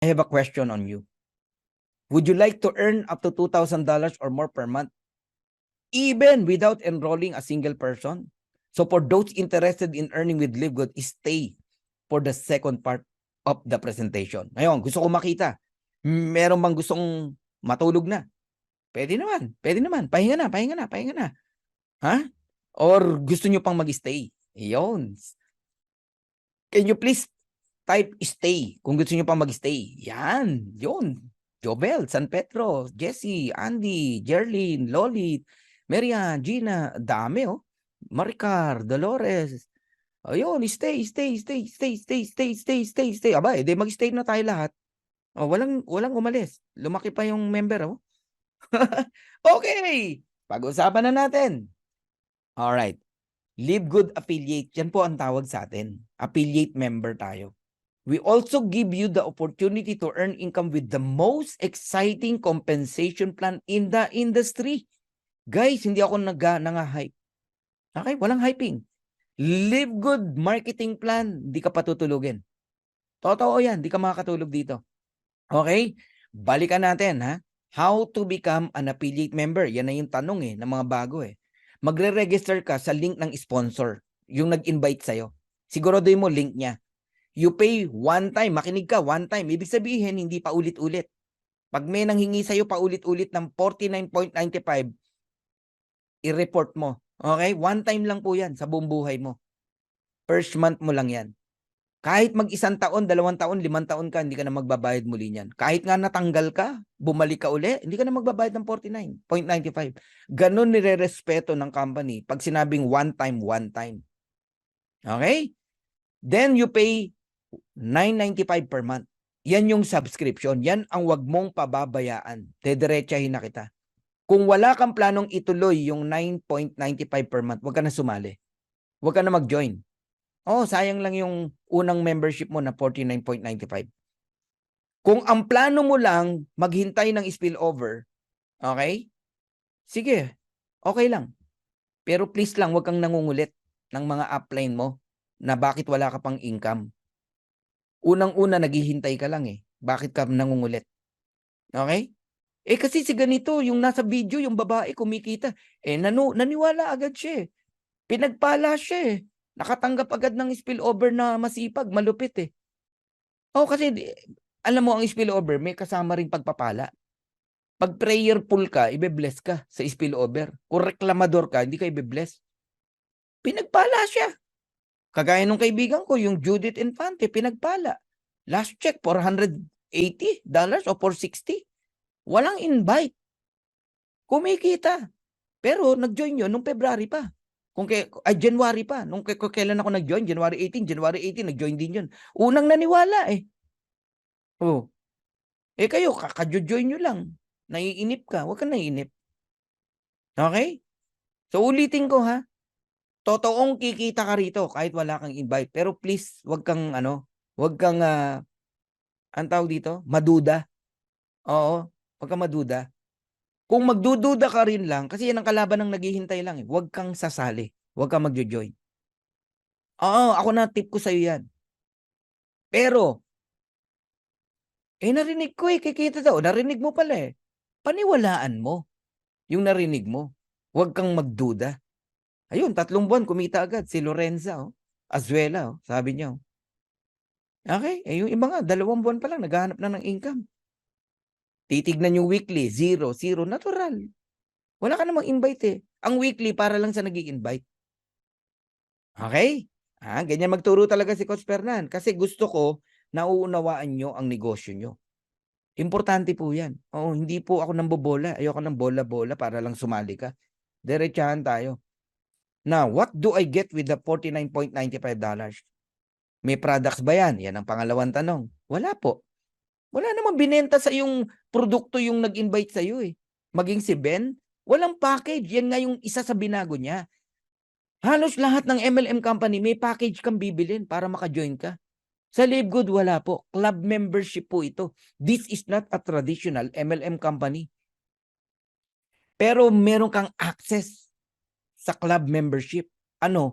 I have a question on you. Would you like to earn up to $2,000 or more per month, even without enrolling a single person? So for those interested in earning with LiveGood, stay for the second part of the presentation. Ngayon, gusto ko makita. Meron bang gustong matulog na? Pwede naman. Pwede naman. Pahinga na, pahinga na, pahinga na. Ha? Or gusto nyo pang mag-stay? Yun. Can you please type stay kung gusto nyo pang mag-stay? Yan. Yun. Jobel, San Pedro, Jessie, Andy, Jerlyn, Lolit, Marian, Gina, dami oh. Maricar, Dolores. Ayun, stay. Aba, edi mag-stay na tayo lahat. Oh, walang umalis. Lumaki pa yung member oh. Okay. Pag-usapan na natin. All right. LiveGood Affiliate, yan po ang tawag sa atin. Affiliate member tayo. We also give you the opportunity to earn income with the most exciting compensation plan in the industry. Guys, hindi ako nanga-hype. Okay, walang hyping. LiveGood marketing plan, di ka patutulugin. Totoo yan, di ka makakatulog dito. Okay? Balikan natin ha. How to become an affiliate member? Yan na yung tanong ng mga bago Magre-register ka sa link ng sponsor, yung nag-invite sa'yo. Siguraduhin mo link niya. You pay one time, makinig ka, one time. Ibig sabihin, hindi pa ulit-ulit. Pag may nanghingi sa'yo pa ulit-ulit ng 49.95, i-report mo. Okay? One time lang po yan sa buong buhay mo. First month mo lang yan. Kahit mag-1 taon, 2 taon, 5 taon ka, hindi ka na magbabayad muli niyan. Kahit nga natanggal ka, bumalik ka uli, hindi ka na magbabayad ng 49.95. Ganon nire-respeto ng company pag sinabing one time. Okay? Then you pay $9.95 per month. Yan yung subscription. Yan ang wag mong pababayaan. Dediretsahin na kita. Kung wala kang planong ituloy yung $9.95 per month, wag ka na sumali. Wag ka na mag-join. Oh, sayang lang yung unang membership mo na $49.95. Kung ang plano mo lang maghintay ng spillover, okay? Sige, okay lang. Pero please lang, wag kang nangungulit ng mga upline mo na bakit wala ka pang income. Unang-una, naghihintay ka lang Bakit ka nangungulit? Okay? Kasi si ganito, yung nasa video, yung babae kumikita. Naniwala agad siya Pinagpala siya Nakatanggap agad ng spillover na masipag, malupit kasi alam mo ang spillover, may kasama ring pagpapala. Pag prayerful ka, ibe-bless ka sa spillover. Kung reklamador ka, hindi ka ibe-bless. Pinagpala siya. Kagaya nung kaibigan ko, yung Judith Infante, pinagpala. Last check, $480 o $460. Walang invite. Kumikita. Pero nag-join yun nung February pa. January pa. Nung kailan ako nag-join, January 18, nag-join din yun. Unang naniwala Oh. Kayo, kaka-join nyo lang. Naiinip ka. Huwag kang naiinip. Okay? So, ulitin ko ha. Totoong kikita ka rito kahit wala kang invite. Pero please, huwag kang ang tawag dito, maduda. Oo, huwag kang maduda. Kung magdududa ka rin lang, kasi yan ang kalaban ng naghihintay lang huwag kang sasali. Huwag kang magjo-join. Oo, ako na tip ko sa'yo yan. Pero, narinig ko kikita daw. Narinig mo pala Paniwalaan mo yung narinig mo. Huwag kang magduda. Ayun, 3 buwan, kumita agad. Si Lorenza, Azuela, sabi niya. Okay, yung iba nga, 2 buwan pa lang, naghahanap na ng income. Titignan yung weekly, 0, natural. Wala ka namang invite Ang weekly, para lang sa nag-i-invite. Okay? Ganyan magturo talaga si Coach Fernan. Kasi gusto ko, nauunawaan nyo ang negosyo nyo. Importante po yan. Oo, hindi po ako nambobola. Ayoko ng bola-bola para lang sumali ka. Diretsahan tayo. Now, what do I get with the $49.95? May products ba yan? Yan ang pangalawang tanong. Wala po. Wala namang binenta sa yung produkto yung nag-invite sa iyo Maging si Ben, walang package. Yan nga yung isa sa binago niya. Halos lahat ng MLM company may package kang bibilin para maka-join ka. Sa LiveGood, wala po. Club membership po ito. This is not a traditional MLM company. Pero meron kang access sa club membership.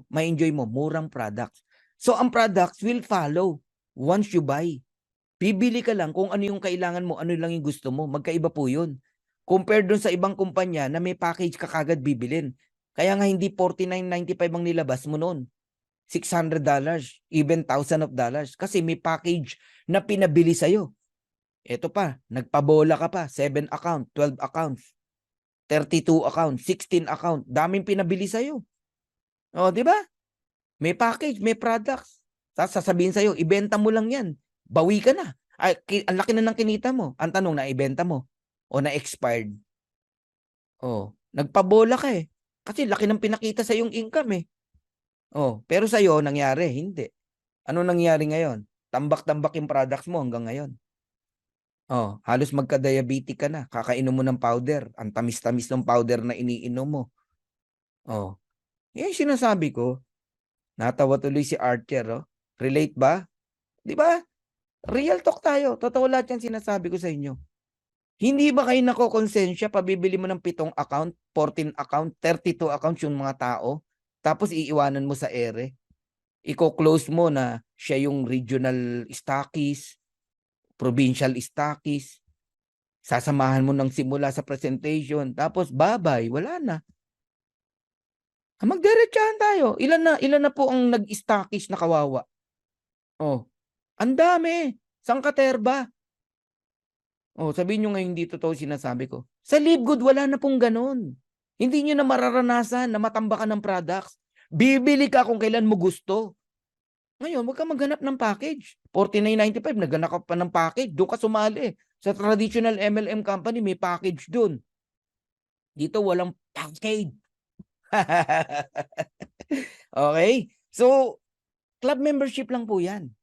May enjoy mo? Murang products. So, ang products will follow once you buy. Bibili ka lang kung ano yung kailangan mo, ano lang yung gusto mo. Magkaiba po yun. Compare dun sa ibang kumpanya na may package ka kagad bibilin. Kaya nga hindi $49.95 ang nilabas mo noon. $600, even $1,000. Kasi may package na pinabili sa'yo. Ito pa, nagpabola ka pa. 7 account, 12 accounts, 32 account, 16 account. Daming pinabili sa'yo. O, di ba? May package, may products. Tapos sasabihin sa'yo, ibenta mo lang yan. Bawi ka na. Ay, ang laki na ng kinita mo. Ang tanong, na ibenta mo o na-expired? Oh, nagpabola ka eh. Kasi laki ng pinakita sa yung income eh. Oh, pero sa'yo, nangyari, hindi. Ano nangyari ngayon? Tambak-tambak yung products mo hanggang ngayon. Oh, halos magka-diabetic ka na. Kakainom mo ng powder. Ang tamis-tamis ng powder na iniinom mo. Oh, yan yung sinasabi ko. Natawa tuloy si Archer, oh. Relate ba? Di ba? Real talk tayo. Totoo lahat yan sinasabi ko sa inyo. Hindi ba kayo nakokonsensya pabibili mo ng 7 account, 14 account, 32 accounts yung mga tao, tapos iiwanan mo sa ere? Iko-close mo na siya yung regional stockist, provincial stockist, sasamahan mo ng simula sa presentation, tapos bye-bye, wala na. Magdiretsahan tayo. Ilan na po ang nag-stockist na kawawa? Oh, ang dami. Sang katerba? Oh, sabihin nyo ngayon hindi totoo sinasabi ko. Sa Livegood, wala na pong ganun. Hindi nyo na mararanasan na matambakan ng products. Bibili ka kung kailan mo gusto. Ngayon, huwag ka maghanap ng package. $49.95, naghanap ka pa ng package. Doon ka sumali. Sa traditional MLM company, may package doon. Dito, walang package. Okay? So, club membership lang po yan.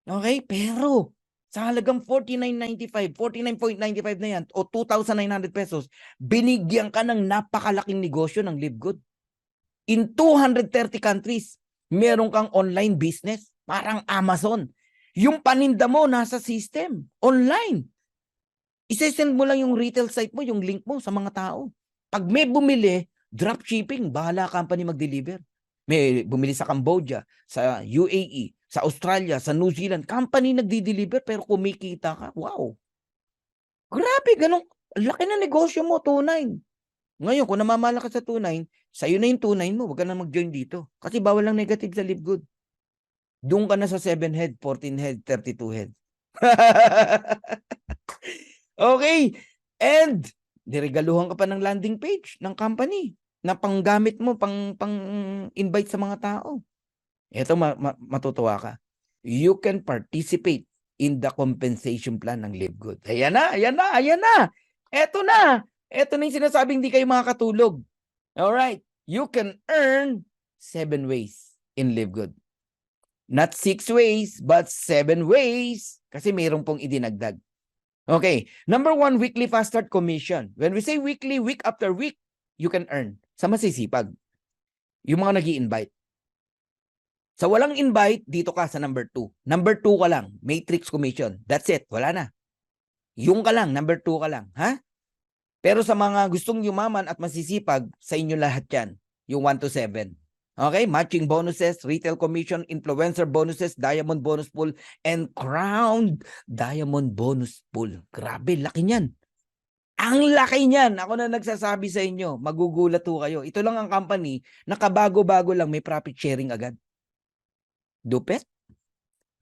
Okay? Pero, sa halagang $49.95, $49.95 na yan, o 2,900 pesos, binigyan ka ng napakalaking negosyo ng Livegood. In 230 countries, meron kang online business, parang Amazon. Yung paninda mo nasa system, online. Isesend mo lang yung retail site mo, yung link mo sa mga tao. Pag may bumili, dropshipping, bahala company mag-deliver. May bumili sa Cambodia, sa UAE, sa Australia, sa New Zealand, company nagdi-deliver pero kumikita ka. Wow. Grabe, ganun. Laki na negosyo mo, 2.9. Ngayon, kung namamala ka sa 2.9, sa'yo na yung 2.9 mo, huwag ka na mag-join dito. Kasi bawal lang negative sa Livegood. Doon ka na sa 7 head, 14 head, 32 head. Okay. And, niregaluhan ka pa ng landing page ng company na panggamit mo, pang-invite sa mga tao. Ito, matutuwa ka. You can participate in the compensation plan ng Livegood. Ayan na, ayan na, ayan na. Ito na. Ito na yung sinasabing di kayo makakatulog. Alright. You can earn 7 ways in Livegood. Not 6 ways, but 7 ways. Kasi mayroon pong idinagdag. Okay. Number 1, weekly fast start commission. When we say weekly, week after week, you can earn sa masisipag. Yung mga nag-i-invite. Sa walang invite, dito ka sa number 2. Number 2 ka lang. Matrix commission. That's it. Wala na. Yung ka lang. Number 2 ka lang. Ha? Pero sa mga gustong yumaman at masisipag, sa inyo lahat yan. Yung 1 to 7. Okay? Matching bonuses, retail commission, influencer bonuses, diamond bonus pool, and crowned diamond bonus pool. Grabe, laki niyan. Ang laki niyan. Ako na nagsasabi sa inyo, magugulat ho kayo. Ito lang ang company na kabago-bago lang may profit sharing agad. Dupet?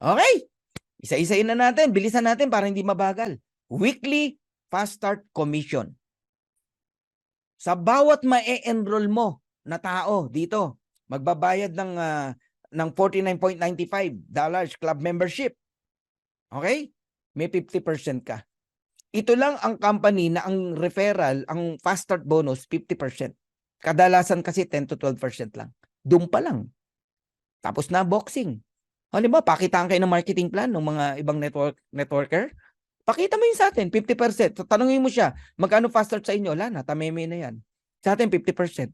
Okay. Isa-isain na natin. Bilisan natin para hindi mabagal. Weekly fast start commission. Sa bawat ma-enroll mo na tao dito, magbabayad ng $49.95 club membership. Okay? May 50% ka. Ito lang ang company na ang referral, ang fast start bonus, 50%. Kadalasan kasi 10 to 12% lang. Doon pa lang. Tapos na boxing. Halimbawa, pakitaan kayo ng marketing plan ng mga ibang networker. Pakita mo yun sa atin, 50%. So, tanungin mo siya, magkano fast start sa inyo? Wala na, tameme na yan. Sa atin, 50%.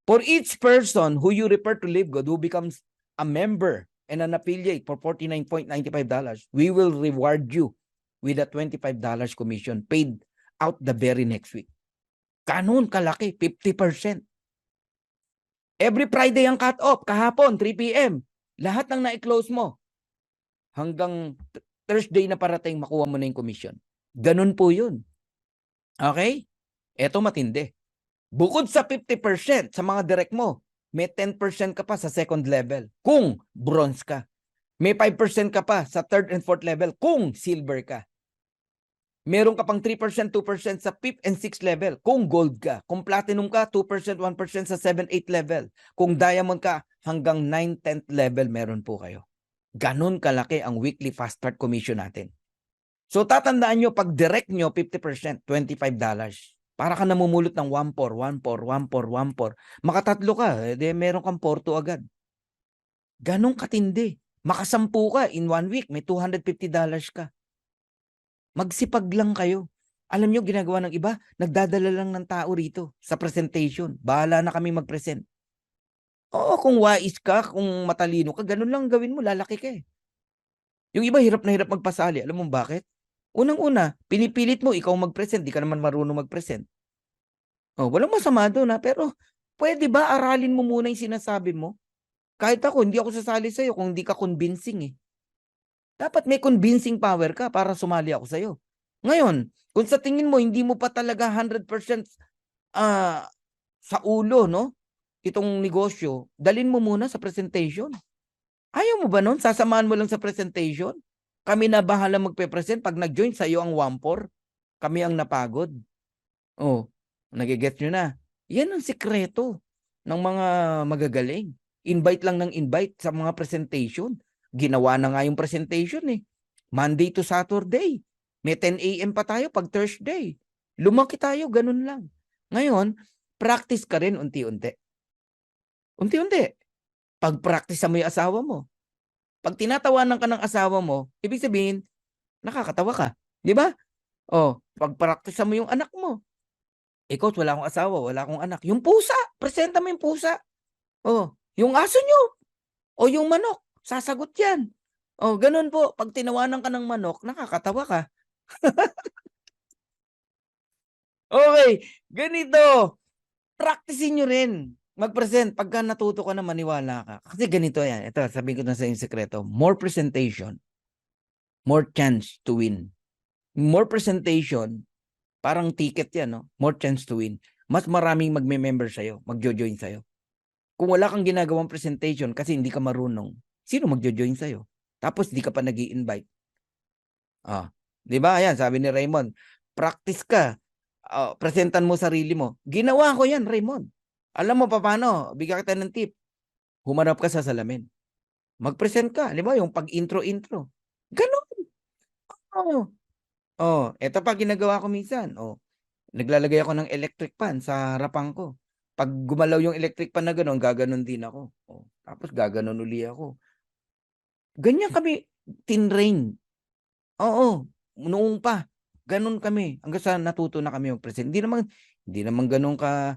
For each person who you refer to Livegood who becomes a member and an affiliate for $49.95, we will reward you with a $25 commission paid out the very next week. Ganun kalaki, 50%. Every Friday ang cut-off, kahapon, 3 p.m. Lahat ng na-close mo hanggang Thursday na parating, makuha mo na yung commission. Ganun po yun. Okay? Eto matindi. Bukod sa 50% sa mga direct mo, may 10% ka pa sa second level kung bronze ka. May 5% ka pa sa third and fourth level kung silver ka. Meron ka pang 3%, 2% sa 5th and 6th level kung gold ka. Kung platinum ka, 2%, 1% sa 7th, 8th level. Kung diamond ka, hanggang 9th, 10th level meron po kayo. Ganon kalaki ang weekly fast start commission natin. So tatandaan nyo, pag direct nyo, 50%, $25. Para ka namumulot ng 1-4, 1-4, 1-4, 1-4. Makatatlo ka, meron kang 4-2 agad. Ganon katindi. Makasampu ka, in 1 week, may $250 ka. Magsipag lang kayo. Alam nyo, ginagawa ng iba, nagdadala lang ng tao rito sa presentation. Bahala na kami mag-present. Oo, kung wais ka, kung matalino ka, ganun lang gawin mo, lalaki ka eh. Yung iba hirap na hirap magpasali. Alam mo bakit? Unang-una, pinipilit mo ikaw mag-present, di ka naman marunong mag-present. Oh, walang masama doon ha, pero pwede ba aralin mo muna yung sinasabi mo? Kahit ako, hindi ako sasali sa'yo kung hindi ka convincing eh. Dapat may convincing power ka para sumali ako sa'yo. Ngayon, kung sa tingin mo hindi mo pa talaga 100% sa ulo, no? Itong negosyo, dalin mo muna sa presentation. Ayaw mo ba nun? Sasamahan mo lang sa presentation? Kami na bahala magpe-present. Pag nag-join sa'yo ang 1-4, kami ang napagod. Oh, nagigets nyo na. Yan ang sikreto ng mga magagaling. Invite lang ng invite sa mga presentation. Ginawa na nga yung presentation eh. Monday to Saturday. May 10 a.m. pa tayo pag Thursday. Lumaki tayo, ganun lang. Ngayon, practice ka rin unti-unti. Unti-unti. Pag-practice mo yung asawa mo. Pag tinatawanan ka ng asawa mo, ibig sabihin, nakakatawa ka. Di ba? Oh, pag-practice mo yung anak mo. Ikaw, wala akong asawa, wala akong anak. Yung pusa, presenta mo yung pusa. Oh, yung aso nyo. O yung manok, sasagot yan. Oh, ganun po. Pag tinawanan ka ng manok, nakakatawa ka. Okay, ganito. Practicein nyo rin. Mag-present. Pagka natuto ka na, maniwala ka. Kasi ganito yan. Ito, sabihin ko na sa yung sekreto. More presentation, more chance to win. More presentation, parang ticket yan, no? More chance to win. Mas maraming magme-member sa'yo, magjo-join sa'yo. Kung wala kang ginagawang presentation kasi hindi ka marunong, sino magjo-join sa'yo? Tapos di ka pa nag-i-invite. Ah, di ba? Ayan, sabi ni Raymond, practice ka. Presentan mo sarili mo. Ginawa ko yan, Raymond. Alam mo pa paano? Bigyan kita ng tip. Humarap ka sa salamin. Mag-present ka. Di ba? Yung pag-intro-intro. Ganun. Eto pa ginagawa ko minsan. Naglalagay ako ng electric fan sa harapan ko. Pag gumalaw yung electric fan na gano'n, gaganon din ako. Tapos gaganon uli ako. Ganyan kami tinrain. Oo, noong pa. Ganon kami. Hanggang sa natuto na kami mag-present. Hindi naman ganon ka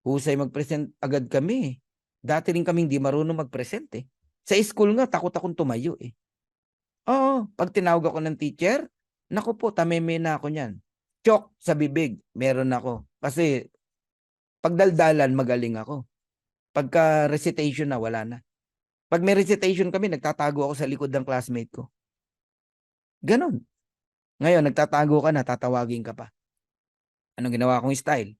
husay mag-present agad kami. Dati rin kami hindi marunong mag-present eh. Sa school nga, takot akong tumayo eh. Oo, pag tinawag ako ng teacher, naku po, tameme na ako niyan. Chok sa bibig, meron ako. Kasi pagdaldalan, magaling ako. Pagka recitation na, wala na. Pag may recitation kami, nagtatago ako sa likod ng classmate ko. Ganon. Ngayon, nagtatago ka na, tatawagin ka pa. Anong ginawa kong style?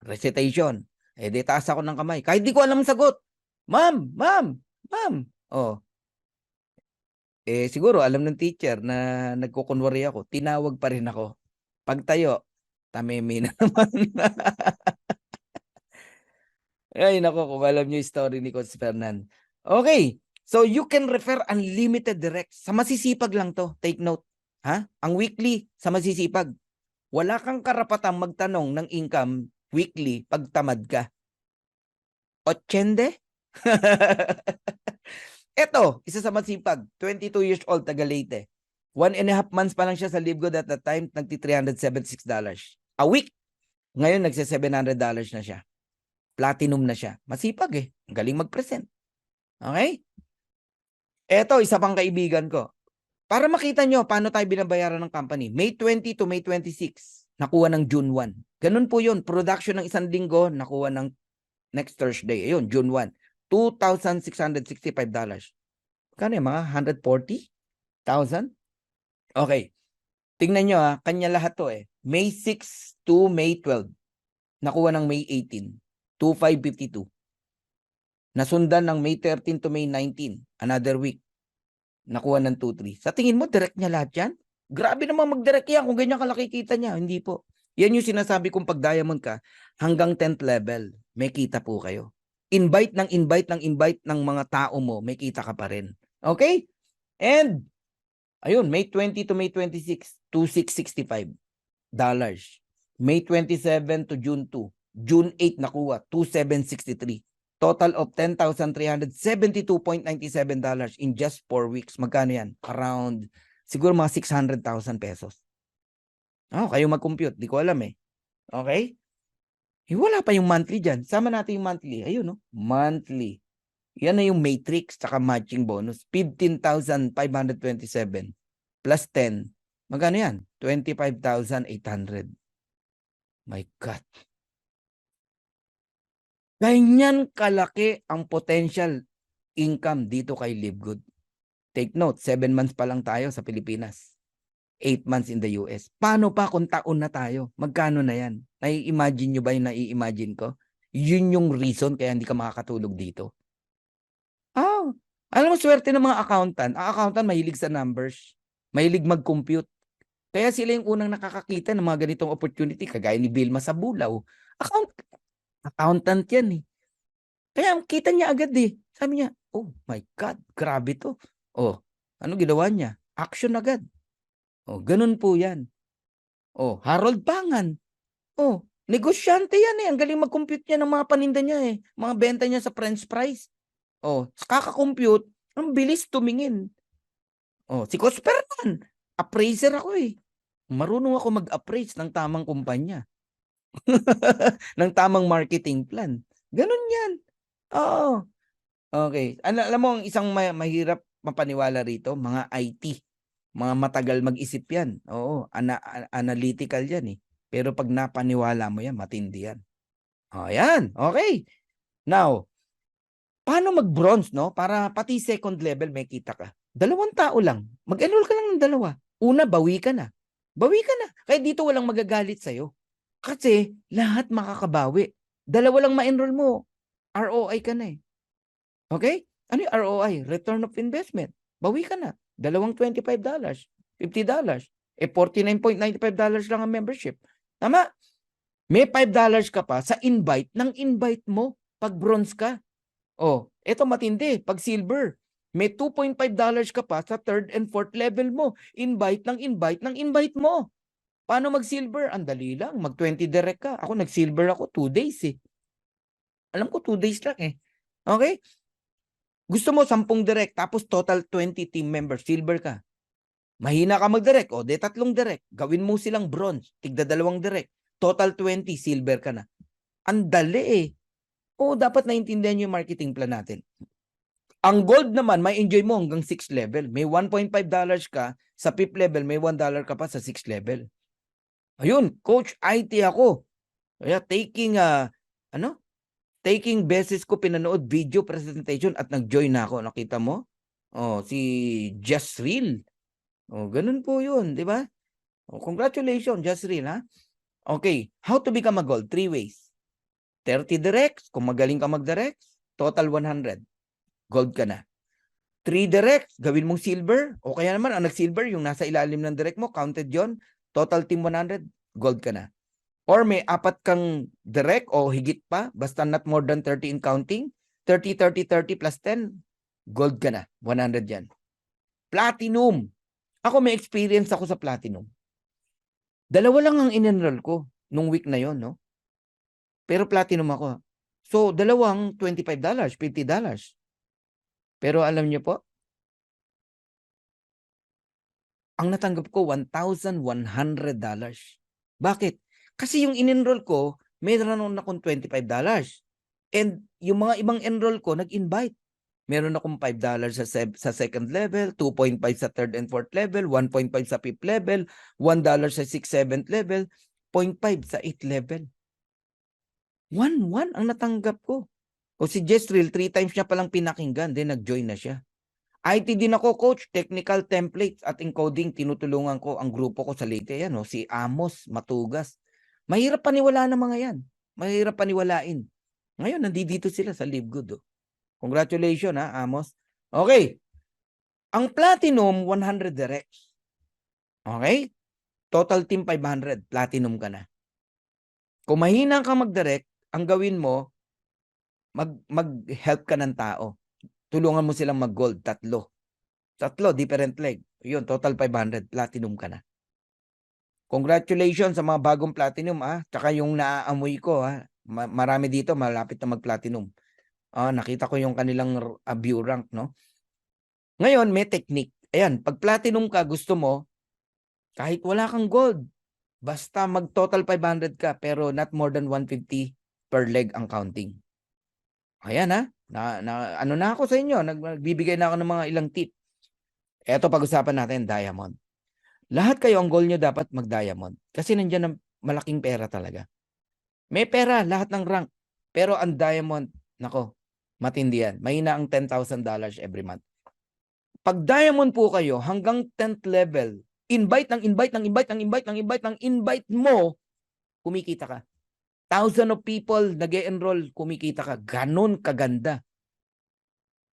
Recitation. Di taas ako ng kamay. Kahit di ko alam sagot. Ma'am, ma'am, ma'am. Siguro alam ng teacher na nagkukunwari ako. Tinawag pa rin ako. Pagtayo, tameme na naman. Ay, nako, kung alam nyo yung story ni Coach Fernan. Okay, so you can refer unlimited direct. Sa masisipag lang to, take note. Ha? Ang weekly, sa masisipag. Wala kang karapatang magtanong ng income weekly pag tamad ka. 80? Eto, isa sa masipag, 22 years old, taga Leyte. 1.5 months pa lang siya sa LiveGood at that time, nagti $376 a week. Ngayon, nagsi $700 na siya. Platinum na siya. Masipag eh. Ang galing mag-present. Okay? Eto, isa pang kaibigan ko. Para makita nyo paano tayo binabayaran ng company. May 20 to May 26, nakuha ng June 1. Ganun po yun. Production ng isang linggo, nakuha ng next Thursday. Ayun, June 1. $2,665. Kano yung mga 140,000? Okay. Tingnan nyo kanya lahat to May 6 to May 12. Nakuha ng May 18. 2,552. Nasundan ng May 13 to May 19. Another week. Nakuha ng 2,3. Sa tingin mo, direct niya lahat yan? Grabe naman mag-direct yan kung ganyan kalaki kita niya. Hindi po. Yan yung sinasabi kong pag diamond ka, hanggang 10th level, may kita po kayo. Invite ng mga tao mo, may kita ka pa rin. Okay? And, ayun, May 20 to May 26, $2,665. May 27 to June 2. June 8 nakuha, $2,763. Total of $10,372.97 in just 4 weeks. Magkano yan? Around, siguro mga 600,000 pesos. Kayo mag-compute. Di ko alam Okay? Wala pa yung monthly dyan. Sama natin yung monthly. Ayun, no? Monthly. Yan na yung matrix tsaka matching bonus. 15,527 plus 10. Magkano yan? 25,800. My God. Ganyan kalaki ang potential income dito kay Live Good. Take note, 7 months pa lang tayo sa Pilipinas. 8 months in the US. Paano pa kung taon na tayo? Magkano na yan? Nai-imagine nyo ba yung nai-imagine ko? Yun yung reason kaya hindi ka makakatulog dito. Alam mo, swerte ng mga accountant. Ang accountant mahilig sa numbers. Mahilig mag-compute. Kaya sila yung unang nakakakita ng mga ganitong opportunity. Kagaya ni Vilma sa Bulao. Accountant yan Kaya kita niya agad Sabi niya, oh my God, grabe to. Ano ginawa niya? Action agad. Ganun po yan. Harold Pangan. Negosyante yan Ang galing mag-compute niya ng mga paninda niya Mga benta niya sa French fries. Kaka-compute, ang bilis tumingin. Si Cosperman, appraiser ako Marunong ako mag-appraise ng tamang kumpanya. ng tamang marketing plan. Ganun yan. Okay. Alam mo, ang isang mahirap mapaniwala rito, mga IT. Mga matagal mag-isip yan. Analytical yan Pero pag napaniwala mo yan, matindi yan. Yan. Okay. Now, paano mag-bronze, no? Para pati second level may kita ka. 2 tao lang. Mag-enroll ka lang ng 2. Una, bawi ka na. Bawi ka na. Kaya dito walang magagalit sa'yo. Kasi lahat makakabawi. 2 lang ma-enroll mo. ROI ka na Okay? Ano yung ROI? Return of investment. Bawi ka na. 2 $25. $50. $49.95 lang ang membership. Tama? May $5 ka pa sa invite ng invite mo pag bronze ka. Ito matindi. Pag silver, may $2.5 ka pa sa 3rd and 4th level mo. Invite ng invite mo. Paano mag-silver? Ang dali lang. Mag-20 direct ka. Ako nag-silver ako 2 days Alam ko 2 days lang Okay? Gusto mo 10 direct tapos total 20 team members. Silver ka. Mahina ka mag-direct. 3 direct. Gawin mo silang bronze. Tigda 2 direct. Total 20. Silver ka na. Ang dali dapat naintindihan nyo yung marketing plan natin. Ang gold naman, may enjoy mo hanggang 6th level. May $1.5 ka sa 5th level, may $1 ka pa sa 6th level. Ayun, coach IT ako. Kaya taking beses ko pinanood video presentation at nag-join na ako. Nakita mo? Si Just Real. Ganun po yun, di ba? Congratulations, Just Real, ha? Okay, how to become a gold? 3 ways. 30 directs, kung magaling ka mag-direct, total 100. Gold ka na. 3 directs, gawin mong silver. O kaya naman, ang nag-silver, yung nasa ilalim ng direct mo, counted yon, total team 100, gold ka na. Or may 4 kang direct o higit pa, basta not more than 30 in counting, 30, 30, 30 plus 10, gold ka na. 100 yan. Platinum. Ako may experience ako sa platinum. 2 lang ang in-enroll ko nung week na yon, no? Pero platinum ako. So, 2 $25, $50. Pero alam niyo po, ang natanggap ko $1,100. Bakit? Kasi yung in-enroll ko, meron akong $25. And yung mga ibang enroll ko, nag-invite. Meron akong $5 sa second level, 2.5 sa third and fourth level, 1.5 sa fifth level, $1 sa 6th, 7th level, 0.5 sa 8th level. 1 ang natanggap ko. O si Jezreel, 3 times niya palang pinakinggan, then nag-join na siya. IT din ako, coach. Technical templates at encoding. Tinutulungan ko ang grupo ko sa Leyte. Yan, no? Si Amos Matugas. Mahirap paniwalaan ng mga yan. Mahirap paniwalain. Ngayon, nandito sila sa Live Good. Oh. Congratulations, ha, Amos. Okay. Ang Platinum, 100 directs. Okay? Total team 500. Platinum ka na. Kung mahina ka mag-direct, ang gawin mo, mag-help ka ng tao. Tulungan mo silang mag-gold. Tatlo, different leg. Yun, total 500. Platinum ka na. Congratulations sa mga bagong platinum, ah. Tsaka yung naaamoy ko, ha. Marami dito, malapit na mag-platinum. Nakita ko yung kanilang view rank, no? Ngayon, may technique. Ayan, pag platinum ka, gusto mo, kahit wala kang gold, basta mag-total 500 ka, pero not more than 150 per leg ang counting. Ayan, ha. Ano na ako sa inyo, nagbibigay na ako ng mga ilang tip. Eto, pag-usapan natin, diamond. Lahat kayo, ang goal nyo dapat mag-diamond. Kasi nandiyan ang malaking pera talaga. May pera, lahat ng rank. Pero ang diamond, nako, matindi yan. Mahina ang $10,000 every month. Pag diamond po kayo, hanggang 10th level, invite mo, kumikita ka. Thousands of people nag-e-enroll, kumikita ka. Ganon kaganda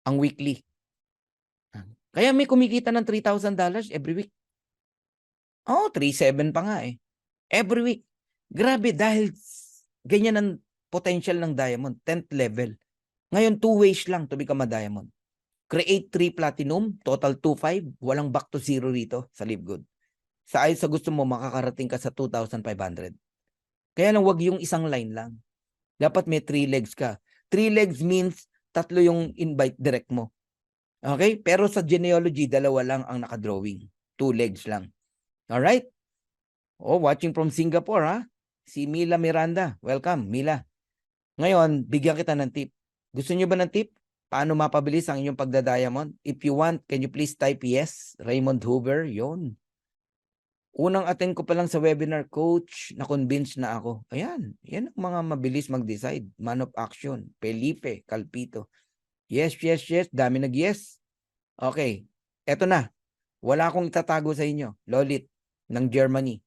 ang weekly. Kaya may kumikita ng $3,000 every week. 3,700 pa nga eh. Every week. Grabe, dahil ganyan ang potential ng diamond. 10th level. Ngayon, 2 ways lang to become a diamond. Create 3 platinum, total 2,500. Walang back to zero rito sa Live Good. Sa gusto mo, makakarating ka sa 2,500. Kaya lang, wag yung isang line lang. Dapat may 3 legs ka. 3 legs means 3 yung invite direct mo. Okay? Pero sa genealogy, 2 lang ang nakadrawing. 2 legs lang. Alright? Watching from Singapore, ha? Si Mila Miranda. Welcome, Mila. Ngayon, bigyan kita ng tip. Gusto nyo ba ng tip? Paano mapabilis ang inyong pagda-diamond? If you want, can you please type yes? Raymond Hoover, yon. Unang attend ko pa lang sa webinar, coach, na-convince na ako. Ayan, yan ang mga mabilis mag-decide. Man of action, Felipe, Calpito. Yes. Dami nag-yes. Okay, eto na. Wala akong itatago sa inyo. Lolit ng Germany.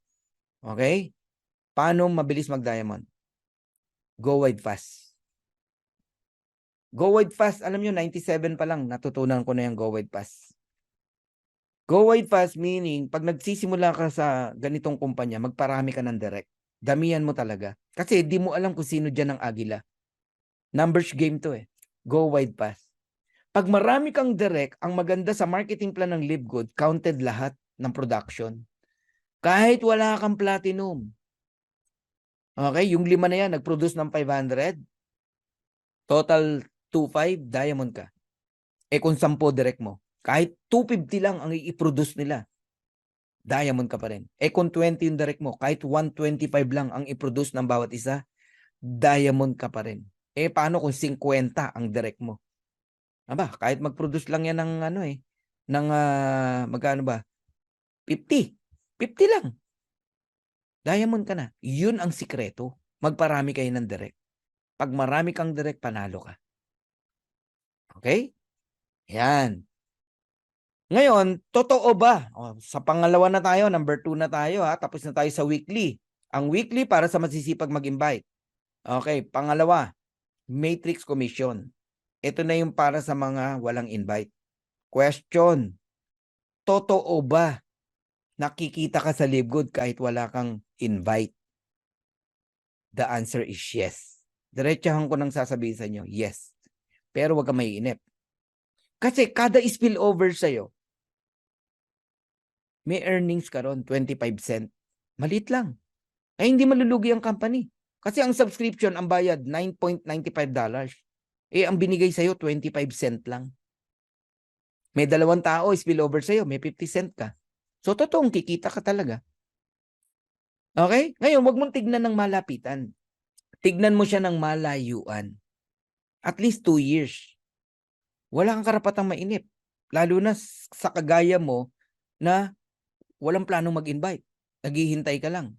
Okay? Paano mabilis mag-diamond? Go wide fast. Go wide fast, alam nyo, 97 pa lang, natutunan ko na yung go wide fast. Go wide fast meaning, pag nagsisimula ka sa ganitong kumpanya, magparami ka ng direct. Damihan mo talaga. Kasi di mo alam kung sino dyan ang agila. Numbers game to eh. Go wide fast. Pag marami kang direct, ang maganda sa marketing plan ng Live Good, counted lahat ng production. Kahit wala kang platinum. Okay, yung 5 na yan, nag-produce ng 500. Total 2,500, diamond ka. Kung 10 direct mo, kahit 250 lang ang i-produce nila, diamond ka pa rin. Kung 20 yung direct mo, kahit 125 lang ang i-produce ng bawat isa, diamond ka pa rin. Paano kung 50 ang direct mo? Kahit mag-produce lang yan ng magkano ba? 50. 50 lang. Diamond ka na. Yun ang sikreto. Magparami kayo ng direct. Pag marami kang direct, panalo ka. Okay? Yan. Ngayon, totoo ba? Sa pangalawa na tayo, number 2 na tayo, ha? Tapos na tayo sa weekly. Ang weekly para sa masisipag mag-invite. Okay, pangalawa, matrix commission. Ito na yung para sa mga walang invite. Question, totoo ba nakikita ka sa Live Good kahit wala kang invite? The answer is yes. Diretsahan ko nang sasabihin sa inyo, yes. Pero wag kang maiinip. Kasi kada spillover sa'yo, may earnings ka ron, 25 cent. Malit lang. Hindi malulugi ang company. Kasi ang subscription, ang bayad, $9.95. Ang binigay sa'yo, 25 cent lang. May 2 tao, spillover sa'yo, may 50 cent ka. So, totoong kikita ka talaga. Okay? Ngayon, wag mong tignan ng malapitan. Tignan mo siya ng malayuan. At least 2 years. Wala kang karapatang mainip. Lalo na sa kagaya mo na walang planong mag-invite. Naghihintay ka lang.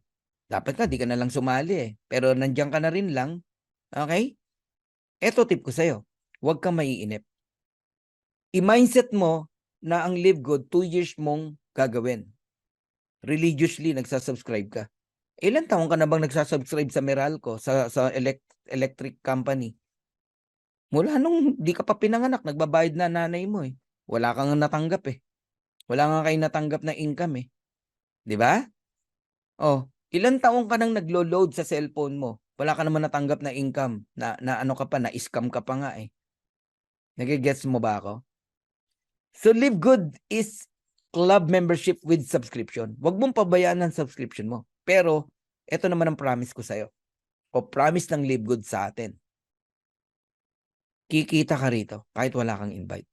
Dapat ka, di ka na lang sumali eh. Pero nandiyan ka na rin lang. Okay? Eto tip ko sa'yo. Huwag kang maiinip. I-mindset mo na ang Live Good, 2 years mong gagawin. Religiously, nagsasubscribe ka. Ilan taon ka na bang nagsasubscribe sa Meralco, sa electric company? Mula nung di ka pa pinanganak, nagbabayad na nanay mo eh. Wala kang natanggap eh. Wala nga kayo natanggap na income eh. Di ba? Oh, ilan taon ka nang naglo-load sa cellphone mo? Wala ka naman natanggap na income. Na ano ka pa, na scam ka pa nga eh. Nagigets mo ba ako? So Live Good is club membership with subscription. Huwag mong pabayaan ang subscription mo. Pero, ito naman ang promise ko sa'yo. O promise ng Live Good sa atin. Kikita ka rito kahit wala kang invite.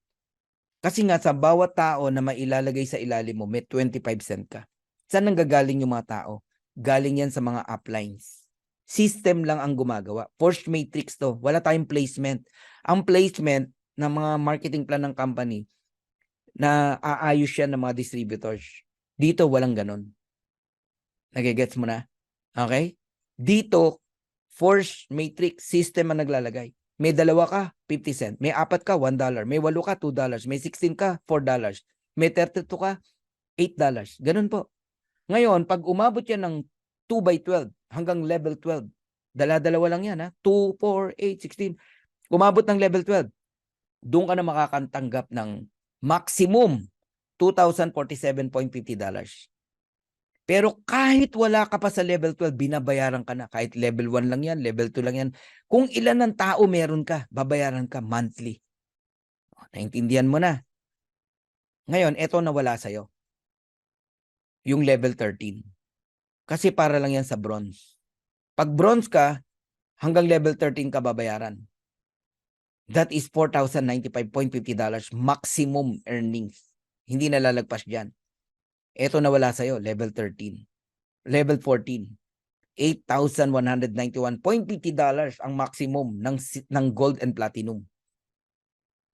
Kasi nga sa bawat tao na mailalagay sa ilalim mo, may 25 cent ka. Saan nanggagaling yung mga tao? Galing yan sa mga uplines. System lang ang gumagawa. Force matrix to. Wala tayong placement. Ang placement ng mga marketing plan ng company na aayos yan ng mga distributors. Dito, walang ganun. Nagigets mo na? Okay? Dito, force matrix system ang naglalagay. May 2 ka, 50 cent. May 4 ka, $1. May 8 ka, $2. May 16 ka, $4. May 32 ka, $8. Ganun po. Ngayon, pag umabot yan ng 2 by 12 hanggang level 12, dala-dalawa lang yan ha. 2, 4, 8, 16. Umabot ng level 12, doon ka na makakantanggap ng maximum $2,047.50. Pero kahit wala ka pa sa level 12, binabayaran ka na. Kahit level 1 lang yan, level 2 lang yan. Kung ilan ng tao meron ka, babayaran ka monthly. Naintindihan mo na. Ngayon, eto nawala sa'yo. Yung level 13. Kasi para lang yan sa bronze. Pag bronze ka, hanggang level 13 ka babayaran. That is $4,095.50 maximum earnings. Hindi nalalagpas dyan. Eto nawala sa'yo, level 13. Level 14. $8,191.50 ang maximum ng gold and platinum.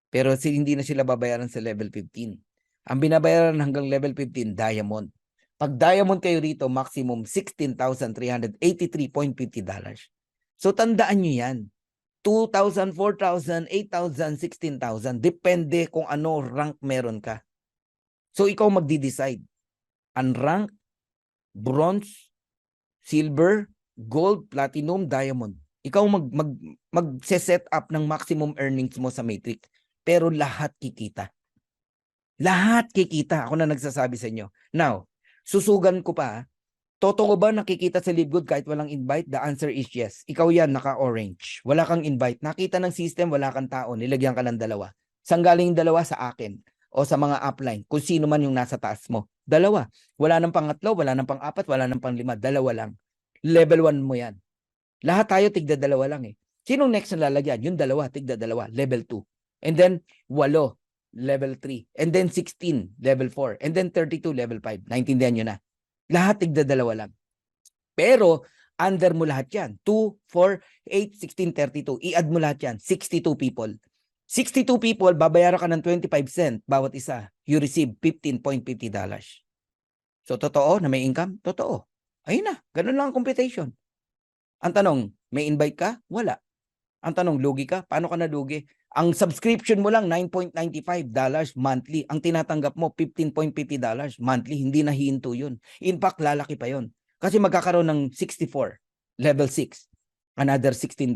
Pero hindi na sila babayaran sa level 15. Ang binabayaran hanggang level 15, diamond. Pag diamond kayo rito, maximum $16,383.50. So tandaan nyo yan. 2,000, 4,000, 8,000, 16,000. Depende kung ano rank meron ka. So ikaw magdi-decide. Unrank, bronze, silver, gold, platinum, diamond. Ikaw mag-set up ng maximum earnings mo sa matrix. Pero lahat kikita. Lahat kikita. Ako na nagsasabi sa inyo. Now, susugan ko pa. Totoo ba nakikita sa Live Good kahit walang invite? The answer is yes. Ikaw yan, naka-orange. Wala kang invite. Nakita ng system, wala kang tao. Nilagyan ka ng 2. Saan galing yung 2? Sa akin. O sa mga upline. Kung sino man yung nasa taas mo. 2. Wala nang pang-3, wala nang pang-4, wala nang pang-5. 2 lang. Level 1 mo yan. Lahat tayo tigda 2 lang eh. Sinong next na lalagyan? Yung 2, tigda 2. Level 2. And then, 8. Level 3. And then 16. Level 4. And then 32. Level 5. Naintindihan nyo na. Lahat tigda 2 lang. Pero, under mo lahat yan. 2, 4, 8, 16, 32. I-add mo lahat yan. 62 people. 62 people, babayaran ka ng 25 cent bawat isa. You receive $15.50. So, totoo na may income? Totoo. Ayun na. Ganun lang ang computation. Ang tanong, may invite ka? Wala. Ang tanong, lugi ka? Paano ka nalugi? Ang subscription mo lang, $9.95 monthly. Ang tinatanggap mo, $15.50 monthly. Hindi nahihinto yun. In fact, lalaki pa yun. Kasi magkakaroon ng 64, level 6, another $16.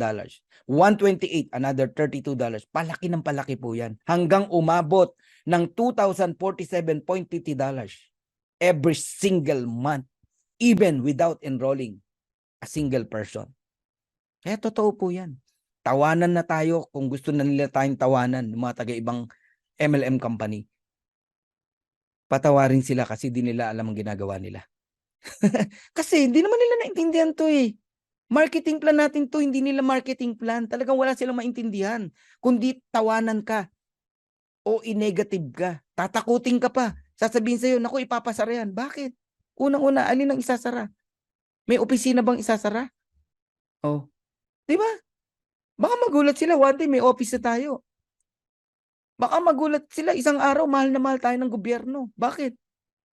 128, another $32. Palaki ng palaki po yan. Hanggang umabot ng $2,047.50 every single month. Even without enrolling a single person. Kaya totoo po yan. Tawanan na tayo kung gusto na nila tayong tawanan ng mga taga-ibang MLM company. Patawarin sila kasi di nila alam ang ginagawa nila. Kasi hindi naman nila naintindihan to eh. Marketing plan natin to, hindi nila marketing plan. Talagang wala silang maintindihan. Kundi tawanan ka o i-negative ka. Tatakutin ka pa. Sasabihin sa'yo, naku, ipapasara yan. Bakit? Unang-una, alin ang isasara? May opisina bang isasara? Oh. Di ba? Baka magulat sila, one day may office na tayo. Baka magulat sila, isang araw, mahal na mahal tayo ng gobyerno. Bakit?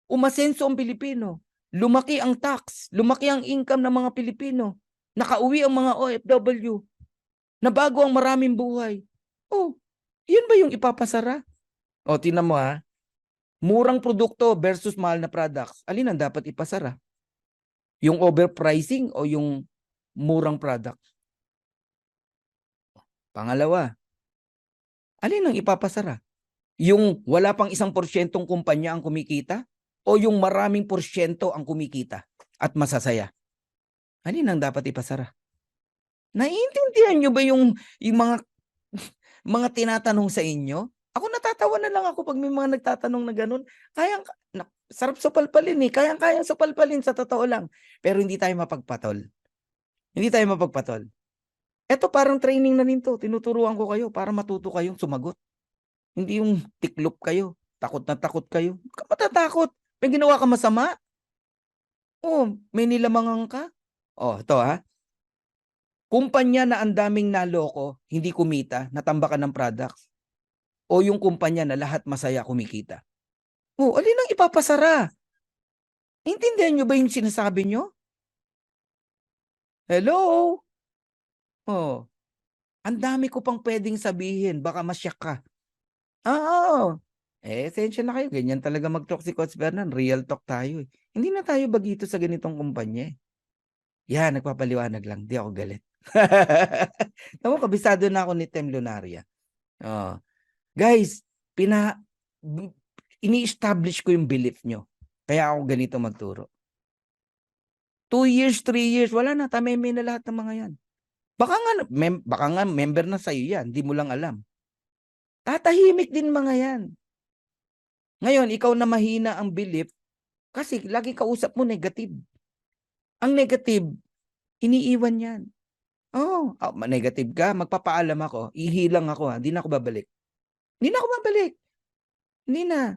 Umasenso ang Pilipino. Lumaki ang tax. Lumaki ang income ng mga Pilipino. Nakauwi ang mga OFW. Nabago ang maraming buhay. Oh, yun ba yung ipapasara? Oh, tingnan mo ha. Murang produkto versus mahal na products. Alin ang dapat ipasara? Yung overpricing o yung murang product? Pangalawa, alin ang ipapasara? Yung wala pang 1% kumpanya ang kumikita o yung maraming porsyento ang kumikita at masasaya? Alin ang dapat ipasara? Naiintindihan nyo ba yung mga tinatanong sa inyo? Ako natatawa na lang ako pag may mga nagtatanong na ganun. Sarap supalpalin eh. Kayang-kayang supalpalin sa totoo lang. Pero hindi tayo mapagpatol. Hindi tayo mapagpatol. Ito parang training na rin to. Tinuturuan ko kayo para matuto kayong sumagot. Hindi yung tiklop kayo. Takot na takot kayo. Huwag ka matatakot. May ginawa ka masama. Oh, may nilamangan ka. Oh, ito ha. Kumpanya na ang daming naloko, hindi kumita, natambakan ng products. O yung kumpanya na lahat masaya kumikita. Oh, alin ang ipapasara? Intindihan nyo ba yung sinasabi nyo? Hello? Oh, ang dami ko pang pwedeng sabihin. Baka masyak ka. Oo. Esensya na kayo. Ganyan talaga mag-talk si Coach Bernan. Real talk tayo eh. Hindi na tayo bagito sa ganitong kumpanya eh. Yan, nagpapaliwanag lang. Di ako galit. Tama, kabisado na ako ni Tem Lunaria. Oh. Guys, ini-establish ko yung belief nyo. Kaya ako ganito magturo. 2 years, 3 years, wala na. Tameme na lahat ng mga yan. Baka nga member na sa'yo yan. Di mo lang alam. Tatahimik din mga yan. Ngayon, ikaw na mahina ang belief kasi lagi kausap mo negative. Ang negative, iniiwan yan. Oh, negative ka, magpapaalam ako, ihilang ako ha, hindi na ako babalik. Hindi na ako babalik. Hindi na.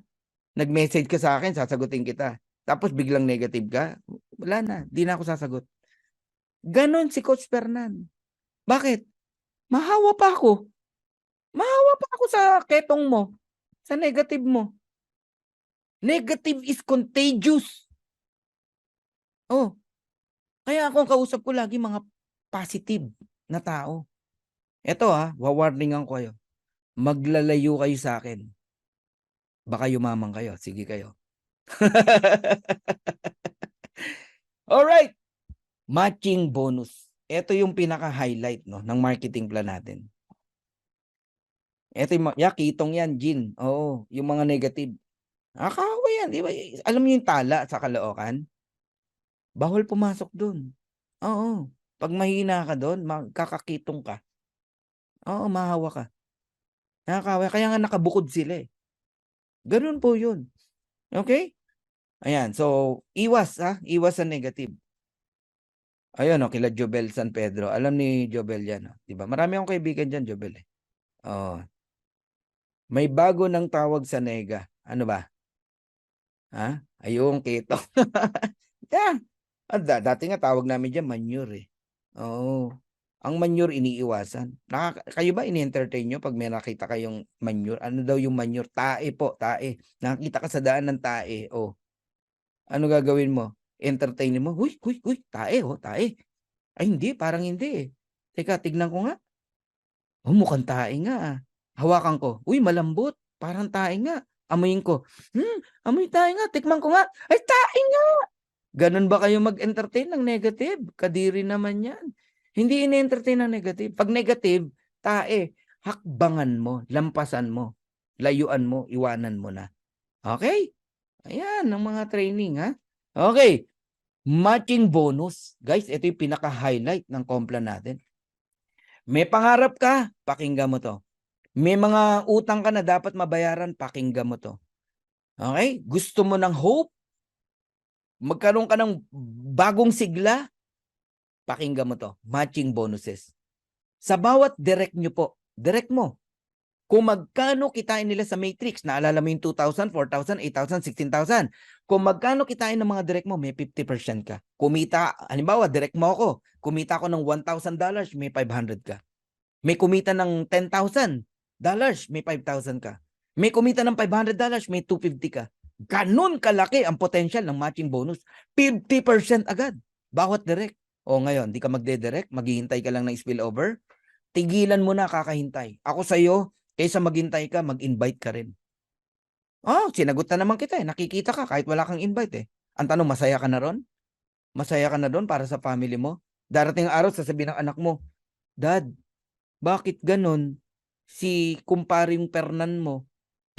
Nag-message ka sa akin, sasagutin kita. Tapos biglang negative ka, wala na, hindi na ako sasagot. Ganon si Coach Fernan. Bakit? Mahawa pa ako. Mahawa pa ako sa ketong mo, sa negative mo. Negative is contagious. Oh, kaya akong kausap ko lagi mga positive na tao. Ito wawarningan ko kayo. Maglalayo kayo sa akin. Baka yumaman kayo. Sige kayo. Alright. Matching bonus. Ito yung pinaka-highlight ng marketing plan natin. Ito yung, kitong yan, Jin. Oo, yung mga negative. Nakakawa yan, di ba? Alam mo yung tala sa Caloocan? Bawal pumasok dun. Oo. Pag mahina ka dun, magkakakitong ka. Oo, mahawa ka. Nakakawa. Kaya nga nakabukod sila eh. Ganun po yun. Okay? Ayan. So, iwas sa negative. Ayun, kila Jobel San Pedro. Alam ni Jobel yan. Di ba? Marami akong kaibigan dyan, Jobel eh. Oh. May bago ng tawag sa nega. Ano ba? Ayun, keto. Yeah. Dati nga tawag namin dyan, manure eh. Oo. Ang manure iniiwasan. Kayo ba ini-entertain nyo pag may nakita kayong manure? Ano daw yung manure? Tae po, tae. Nakakita ka sa daan ng tae. Oh. Ano gagawin mo? Entertain mo? Huy, tae, tae. Ay, hindi, parang hindi eh. Teka, tignan ko nga. Oh, mukhang tae nga. Hawakan ko. Uy, malambot. Parang tae nga. Amuyin ko. Amoy tae nga. Tikman ko nga. Ay, tae nga. Ganun ba kayo mag-entertain ng negative? Kadiri naman yan. Hindi ini-entertain ng negative. Pag negative, tae, hakbangan mo, lampasan mo, layuan mo, iwanan mo na. Okay? Ayan, ang mga training ha. Okay. Matching bonus. Guys, ito yung pinaka-highlight ng complan natin. May pangarap ka, pakinggan mo to. May mga utang ka na dapat mabayaran, pakinggan mo to. Okay? Gusto mo ng hope? Magkaroon ka ng bagong sigla? Pakinggan mo to. Matching bonuses. Sa bawat direct nyo po, direct mo. Kung magkano kitain nila sa matrix, naalala mo yung 2,000, 4,000, 8,000, 16,000. Kung magkano kitain ng mga direct mo, may 50% ka. Kumita, halimbawa, direct mo ako. Kumita ako ng $1,000, may 500 ka. May kumita ng $10,000, may 5,000 ka. May kumita ng $500, may 250 ka. Ganun kalaki ang potential ng matching bonus. 50% agad. Bawat direct. O ngayon, di ka magde-direct, maghihintay ka lang ng spillover. Tigilan mo na kakahintay. Ako sa'yo, kaysa maghintay ka, mag-invite ka rin. Oh, sinagot na naman kita eh. Nakikita ka kahit wala kang invite eh. Ang tanong, masaya ka na ron? Masaya ka na doon para sa family mo? Darating ang araw, sasabihin ng anak mo, Dad, bakit ganon? Si kumparing Fernan mo,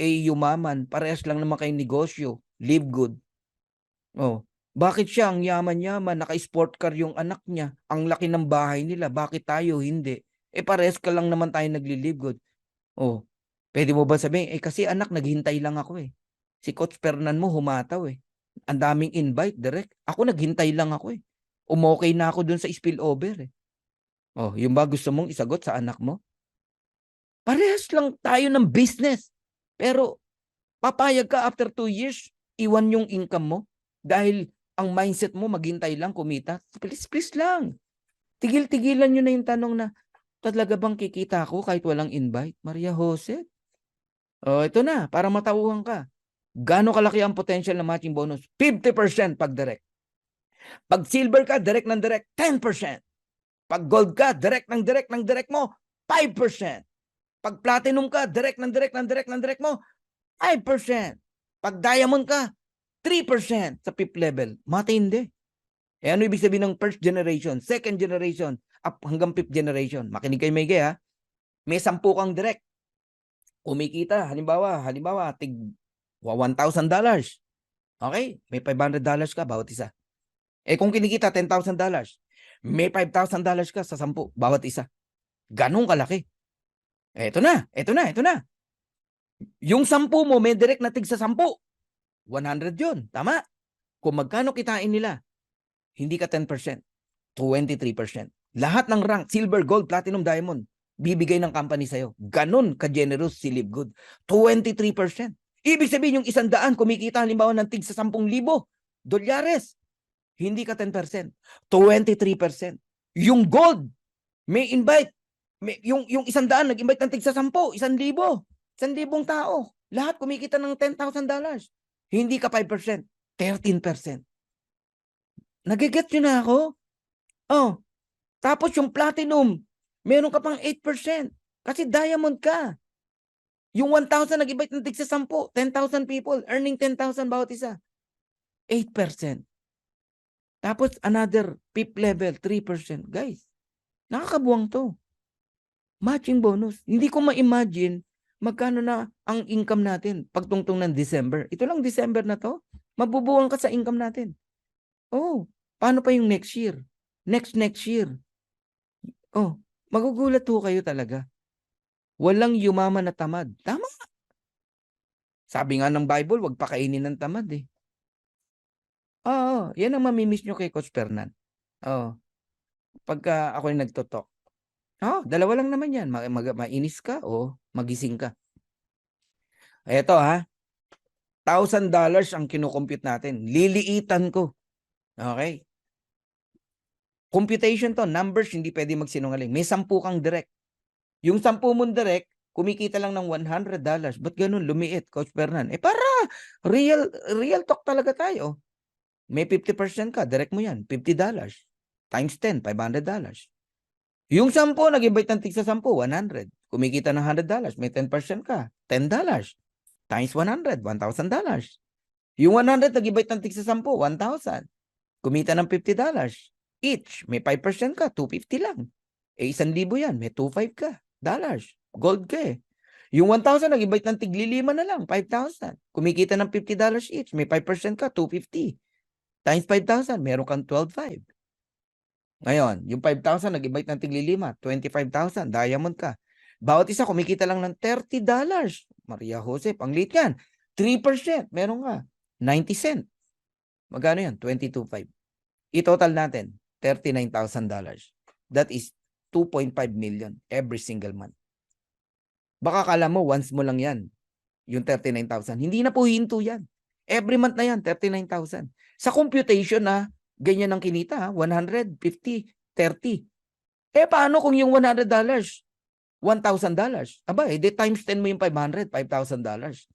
eh yumaman, parehas lang naman kayong negosyo, live good. Oh, bakit siya ang yaman-yaman, naka-sport car yung anak niya, ang laki ng bahay nila, bakit tayo hindi? Eh parehas ka lang naman tayo nagli-live good. Oh, pwede mo ba sabihin, eh kasi anak, naghintay lang ako eh. Si Coach Fernan mo humataw eh. Ang daming invite, direct. Ako naghintay lang ako eh. Umokay na ako dun sa spillover eh. Oh, yung ba gusto mong isagot sa anak mo? Parehas lang tayo ng business. Pero papayag ka after 2 years, iwan yung income mo dahil ang mindset mo maghintay lang kumita. Please, please lang. Tigil-tigilan nyo na yung tanong na, talaga bang kikita ako kahit walang invite? Maria Jose? Oh, ito na, para matauhan ka. Gaano kalaki ang potential na matching bonus? 50% pag direct. Pag silver ka, direct ng direct, 10%. Pag gold ka, direct ng direct mo, 5%. Pag platinum ka, direct ng direct mo, 5%. Pag diamond ka, 3% sa fifth level. Matindi. Eh ano ibig sabihin ng first generation, second generation, up hanggang fifth generation? Makinig kayo maigi ha. May 10 kang direct. Kumikita, halimbawa, tig $1,000. Okay? May $500 ka bawat isa. Eh kung kinikita $10,000, may $5,000 ka sa 10 bawat isa. Ganun kalaki. Ito na. Yung 10 mo, may direct na tig sa 10. 100 yun. Tama? Kung magkano kitain nila, hindi ka 10%, 23%. Lahat ng rank, silver, gold, platinum, diamond, bibigay ng company sa'yo. Ganon ka-generous si Live Good. 23%. Ibig sabihin yung 100 kumikita halimbawa ng tig sa 10,000 dolyares. Hindi ka 10%, 23%. Yung gold, may invite. Yung 100 nag-invite ng tig sa 10, 1,000. 1,000 tao. Lahat kumikita ng $10,000. Hindi ka 5%, 13%. Nagiget nyo na ako? Oh, tapos yung platinum, meron ka pang 8%. Kasi diamond ka. Yung 1,000 nag-invite ng tig sa 10, 10,000 people, earning 10,000 bawat isa. 8%. Tapos another fifth level, 3%. Guys, nakakabuwang to. Matching bonus. Hindi ko ma-imagine magkano na ang income natin pagtungtong ng December. Ito lang December na to. Mabubuwang ka sa income natin. Oh, paano pa yung next year? Next year. Oh, magugulat ho kayo talaga. Walang yumaman na tamad. Tama. Sabi nga ng Bible, wag pakainin ng tamad eh. Oo, yan ang mamimiss nyo kay Coach Fernan. Oo. Pagka ako yung nagtotok. Oh, dalawa lang naman yan. Mainis ka o magising ka. Eto ha. $1,000 ang kinukompute natin. Liliitan ko. Okay? Computation to. Numbers, hindi pwede magsinungaling. May 10 kang direct. Yung 10 mong direct, kumikita lang ng $100. Ba't ganun? Lumiit, Coach Fernan. Eh para real talk talaga tayo. May 50% ka, direct mo yan. $50. Times 10, $500. Yung 10, nag-invite ng tig sa 10, 100. Kumikita ng $100. May 10% ka, $10. Times 100, $1,000. Yung 100, nag-invite ng tig sa 10, 1,000. Kumita ng $50. Each, may 5% ka, 250 lang. Eh, 1,000 yan, may 2,500 ka. Dollars. Gold ka eh. Yung 1,000, nag-invite ng tig-5 na lang, 5,000. Kumikita ng $50 each, may 5% ka, 250. Times 5,000, meron kang 12,500. Ngayon, yung 5,000, nag-invite ng tig-5, 25,000, diamond ka. Bawat isa, kumikita lang ng $30. Maria Jose, panglit yan. 3%, meron ka. 90 cent. Magkano yan? 22,500. I-total natin, $39,000. That is 2.5 million every single month. Baka kala mo, once mo lang yan, yung 39,000. Hindi na po hinto yan. Every month na yan, 39,000. Sa computation na, ganyan ang kinita, 150, 30. Eh, paano kung yung $100, $1,000? Aba, di times 10 mo yung 500, $5,000.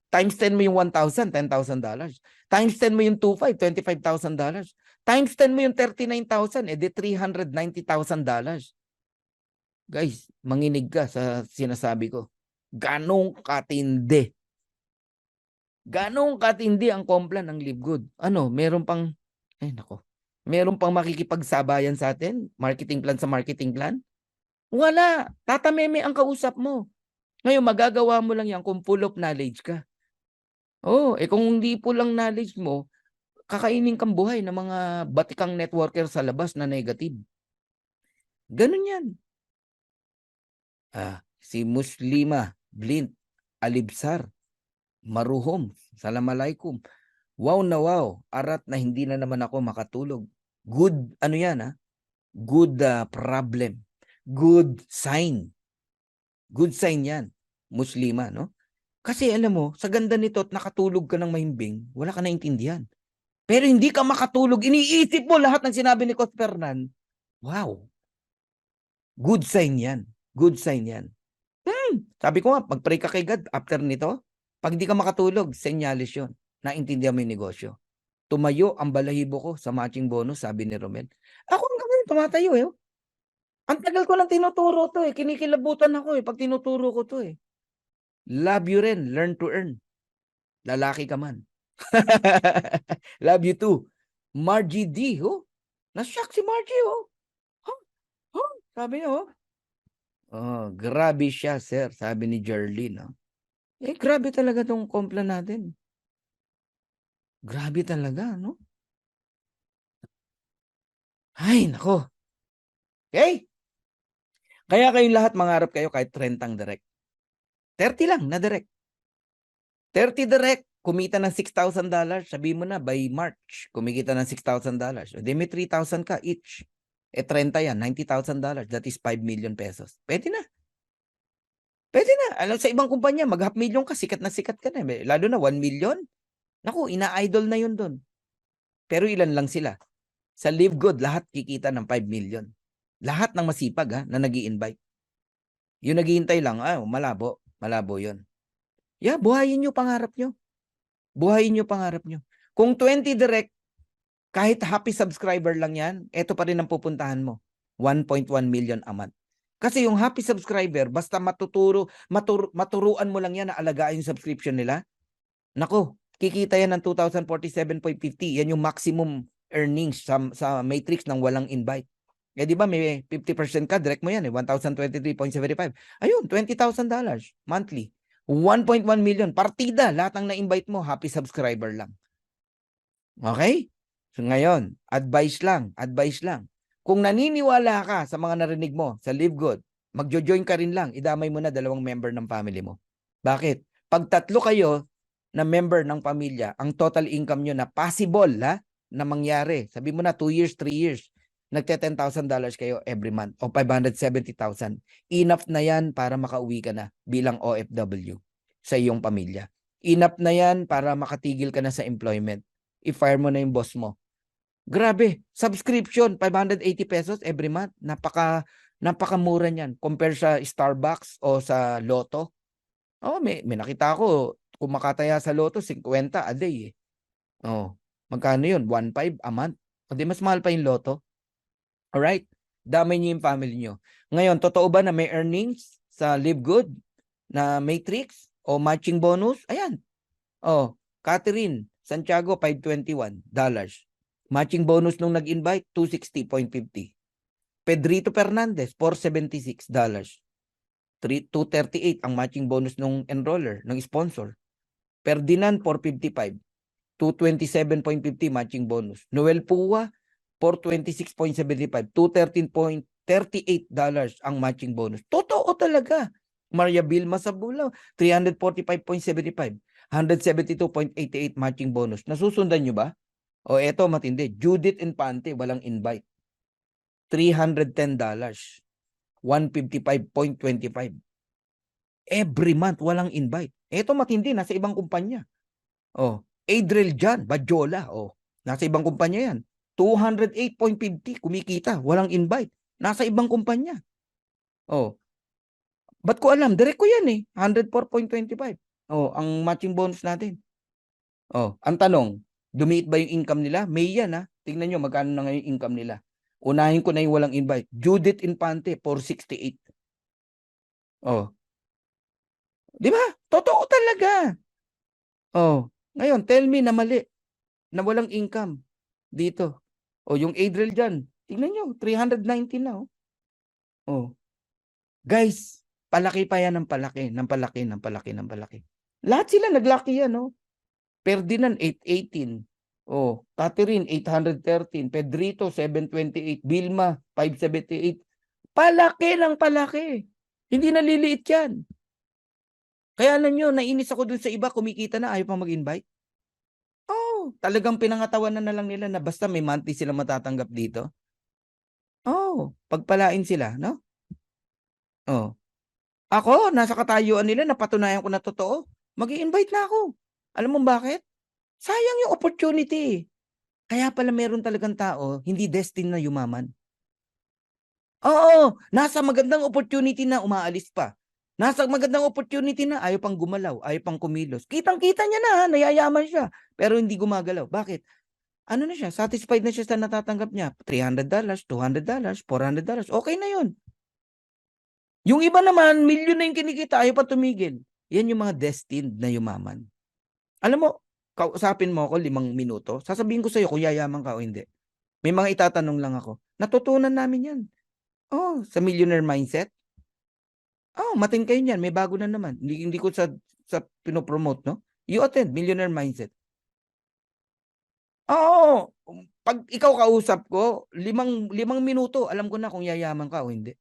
Times 10 mo yung 1,000, $10,000. Times 10 mo yung 2,500, $25,000. Times 10 mo yung 39,000, di $390,000. Guys, manginig ka sa sinasabi ko. Ganong katindi Ganong katindi ang Complan ng Live Good. Ano, meron pang, ay nako, meron pang makikipagsabayan sa atin? Marketing plan sa marketing plan? Wala. Tatameme ang kausap mo. Ngayon, magagawa mo lang yan kung full of knowledge ka. Oh, kung hindi po lang knowledge mo, kakainin kang buhay ng mga batikang networker sa labas na negative. Ganun yan. Si Muslima, Blint, Alibsar, Maruhom, Salamalaikum. Wow na wow, arat na hindi na naman ako makatulog. Good, ano yan Good problem. Good sign. Good sign yan. Muslima, no? Kasi alam mo, sa ganda nito at nakatulog ka ng mahimbing, wala ka naintindihan. Pero hindi ka makatulog, iniisip mo lahat ng sinabi ni Coach Fernan. Wow. Good sign yan. Good sign yan. Sabi ko nga, mag-pray ka kay God after nito. Pag hindi ka makatulog, senyalis yun. Naintindihan mo yung negosyo. Tumayo ang balahibo ko sa matching bonus, sabi ni Romel. Ako hanggang ngayon tumatayo eh. Ang tagal ko lang tinuturo to eh. Kinikilabutan ako eh pag tinuturo ko to eh. Love you rin. Learn to earn. Lalaki ka man. Love you too. Margie D. Nashock si Margie Sabi niya grabe siya sir. Sabi ni Jerlyn. Grabe talaga tong Complan natin. Grabe talaga, no? Ay, nako. Okay? Kaya kayong lahat mangarap kayo kahit 30 direct. 30 lang na direct. 30 direct, kumita ng $6,000. Sabi mo na, by March, kumikita ng $6,000. O di may 3,000 ka each. 30 yan, $90,000. That is 5 million pesos. Pwede na. Pwede na. Alam, sa ibang kumpanya, mag-half million ka, sikat ka na. Lalo na 1 million. Naku, ina-idol na yun doon. Pero ilan lang sila. Sa Live Good, lahat kikita ng 5 million. Lahat ng masipag na nag-i-invite. Yung naghihintay lang, malabo. Malabo yun. Buhayin nyo pangarap nyo. Buhayin nyo pangarap nyo. Kung 20 direct, kahit happy subscriber lang yan, ito pa rin ang pupuntahan mo. 1.1 million a month. Kasi yung happy subscriber, basta maturuan mo lang yan na alagaan yung subscription nila. Nako, kikita yan ng 2,047.50. Yan yung maximum earnings sa matrix ng walang invite. Di ba may 50% ka, direct mo yan 1,023.75. Ayun, $20,000 monthly. 1.1 million. Partida, lahat ng na-invite mo, happy subscriber lang. Okay? So ngayon, advice lang. Kung naniniwala ka sa mga narinig mo sa Live Good, magjo-join ka rin lang, idamay mo na 2 member ng family mo. Bakit? Pag 3 kayo na member ng pamilya, ang total income nyo na possible na mangyari, sabi mo na 2 years, 3 years, nagte-$10,000 kayo every month o 570,000. Enough na yan para makauwi ka na bilang OFW sa iyong pamilya. Enough na yan para makatigil ka na sa employment. I-fire mo na yung boss mo. Grabe, subscription, 580 pesos every month. Napakamura niyan compare sa Starbucks o sa Lotto. May nakita ako, kung makataya sa Lotto, 50 a day magkano yun? 1.5 a month. Hindi, mas mahal pa yung Lotto. Alright? Damay niyo yung family niyo. Ngayon, totoo ba na may earnings sa Live Good na matrix o matching bonus? Ayan. Catherine Santiago, $521. Matching bonus nung nag-invite, 260.50. Pedrito Fernandez, $476. 238 ang matching bonus nung enroller, ng sponsor. Ferdinand, 455. 227.50 matching bonus. Noel Pua, 426.75. $213.38 ang matching bonus. Totoo talaga. Maria Vilma Sabulaw, 345.75. 172.88 matching bonus. Nasusundan nyo ba? Eto matindi. Judith Infante, walang invite. $310. 155.25. Every month, walang invite. Eto matindi, nasa ibang kumpanya. Adriel Jan, Bajola. Nasa ibang kumpanya yan. 208.50, kumikita. Walang invite. Nasa ibang kumpanya. Ba't ko alam? Direct ko yan 104.25. Ang matching bonus natin. Ang tanong, dumiit ba yung income nila? May yan Tingnan nyo magkano na ngayon income nila. Unahin ko na yung walang invite. Judith Infante, 468. Di ba? Totoo talaga. Ngayon, tell me na mali, na walang income dito. O yung Adriel dyan, tingnan nyo, 319 na. Oh. Guys, palaki pa yan ng palaki, ng palaki, ng palaki, ng palaki. Lahat sila naglaki yan, no? Ferdinand, 818. Oh, Catherine, 813. Pedrito, 728. Vilma, 578. Palaki ng palaki. Hindi naliliit yan. Kaya alam nyo, nainis ako dun sa iba, kumikita na, ayaw pa mag-invite. Oh, talagang pinangatawanan na lang nila na basta may monthly sila matatanggap dito. Oh, pagpalain sila, no? Oh. Ako, nasa katayuan nila, napatunayan ko na totoo. Mag-i-invite na ako. Alam mo bakit? Sayang yung opportunity. Kaya pala meron talagang tao, hindi destined na yumaman. Oo, nasa magandang opportunity na umaalis pa. Nasa magandang opportunity na ayaw pang gumalaw, ayaw pang kumilos. Kitang-kita niya na, nayayaman siya, pero hindi gumagalaw. Bakit? Ano na siya? Satisfied na siya sa natatanggap niya. $300, $200, $400. Okay na yun. Yung iba naman, milyon na yung kinikita, ayaw pa tumigil. Yan yung mga destined na yumaman. Alam mo, kausapin mo ako 5 minuto, sasabihin ko sa'yo kung yayaman ka o hindi. May mga itatanong lang ako. Natutunan namin yan. Oh, sa millionaire mindset. Oh, matin kayo niyan. May bago na naman. Hindi ko sa pinopromote, no? You attend millionaire mindset. Oo. Pag ikaw kausap ko, 5 minuto, alam ko na kung yayaman ka o hindi.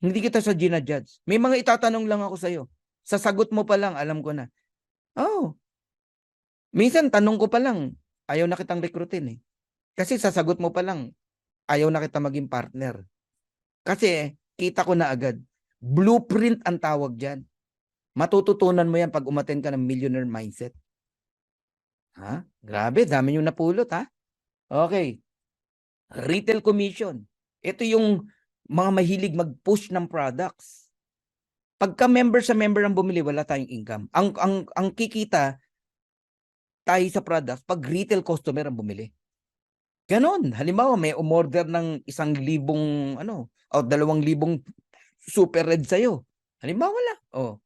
Hindi kita sa ginajudge. May mga itatanong lang ako sa'yo. Sa sagot mo pa lang, alam ko na. Oh. Minsan, tanong ko pa lang, ayaw na kitang rekrutin eh. Kasi sa sagot mo pa lang, ayaw na kita maging partner. Kasi, kita ko na agad. Blueprint ang tawag dyan. Matututunan mo yan pag umattend ka ng millionaire mindset. Ha? Grabe, dami yung napulot, ha? Okay. Retail commission. Ito yung mga mahilig mag-push ng products. Pagka member sa member ang bumili, wala tayong income. Ang kikita tayo sa products pag retail customer ang bumili. Ganon. Halimbawa, may umorder ng 1,000 o 2,000 super red sa'yo. Halimbawa lang. Oh,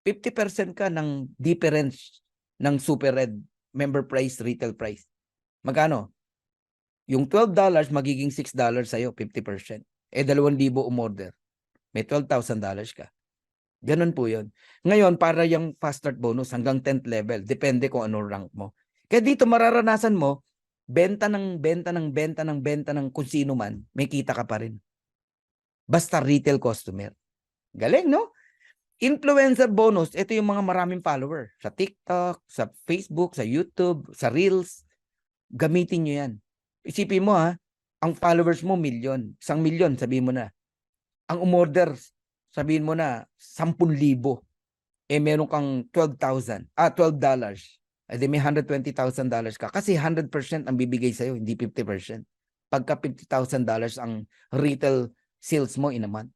50% ka ng difference ng super red member price, retail price. Magkano? Yung $12 magiging $6 sa'yo, 50%. 2,000 umorder. May $12,000 ka. Ganun po yun. Ngayon, para yung fast start bonus hanggang 10th level, depende kung ano rank mo. Kaya dito mararanasan mo, benta ng kung sino man, may kita ka pa rin. Basta retail customer. Galing, no? Influencer bonus, ito yung mga maraming follower. Sa TikTok, sa Facebook, sa YouTube, sa Reels. Gamitin nyo yan. Isipin mo ang followers mo 1,000,000. 1,000,000, sabihin mo na. Ang umorder, sabihin mo na 10,000. Meron kang $12. May $120,000 ka. Kasi 100% ang bibigay sa'yo, hindi 50%. Pagka $50,000 ang retail sales mo in a month.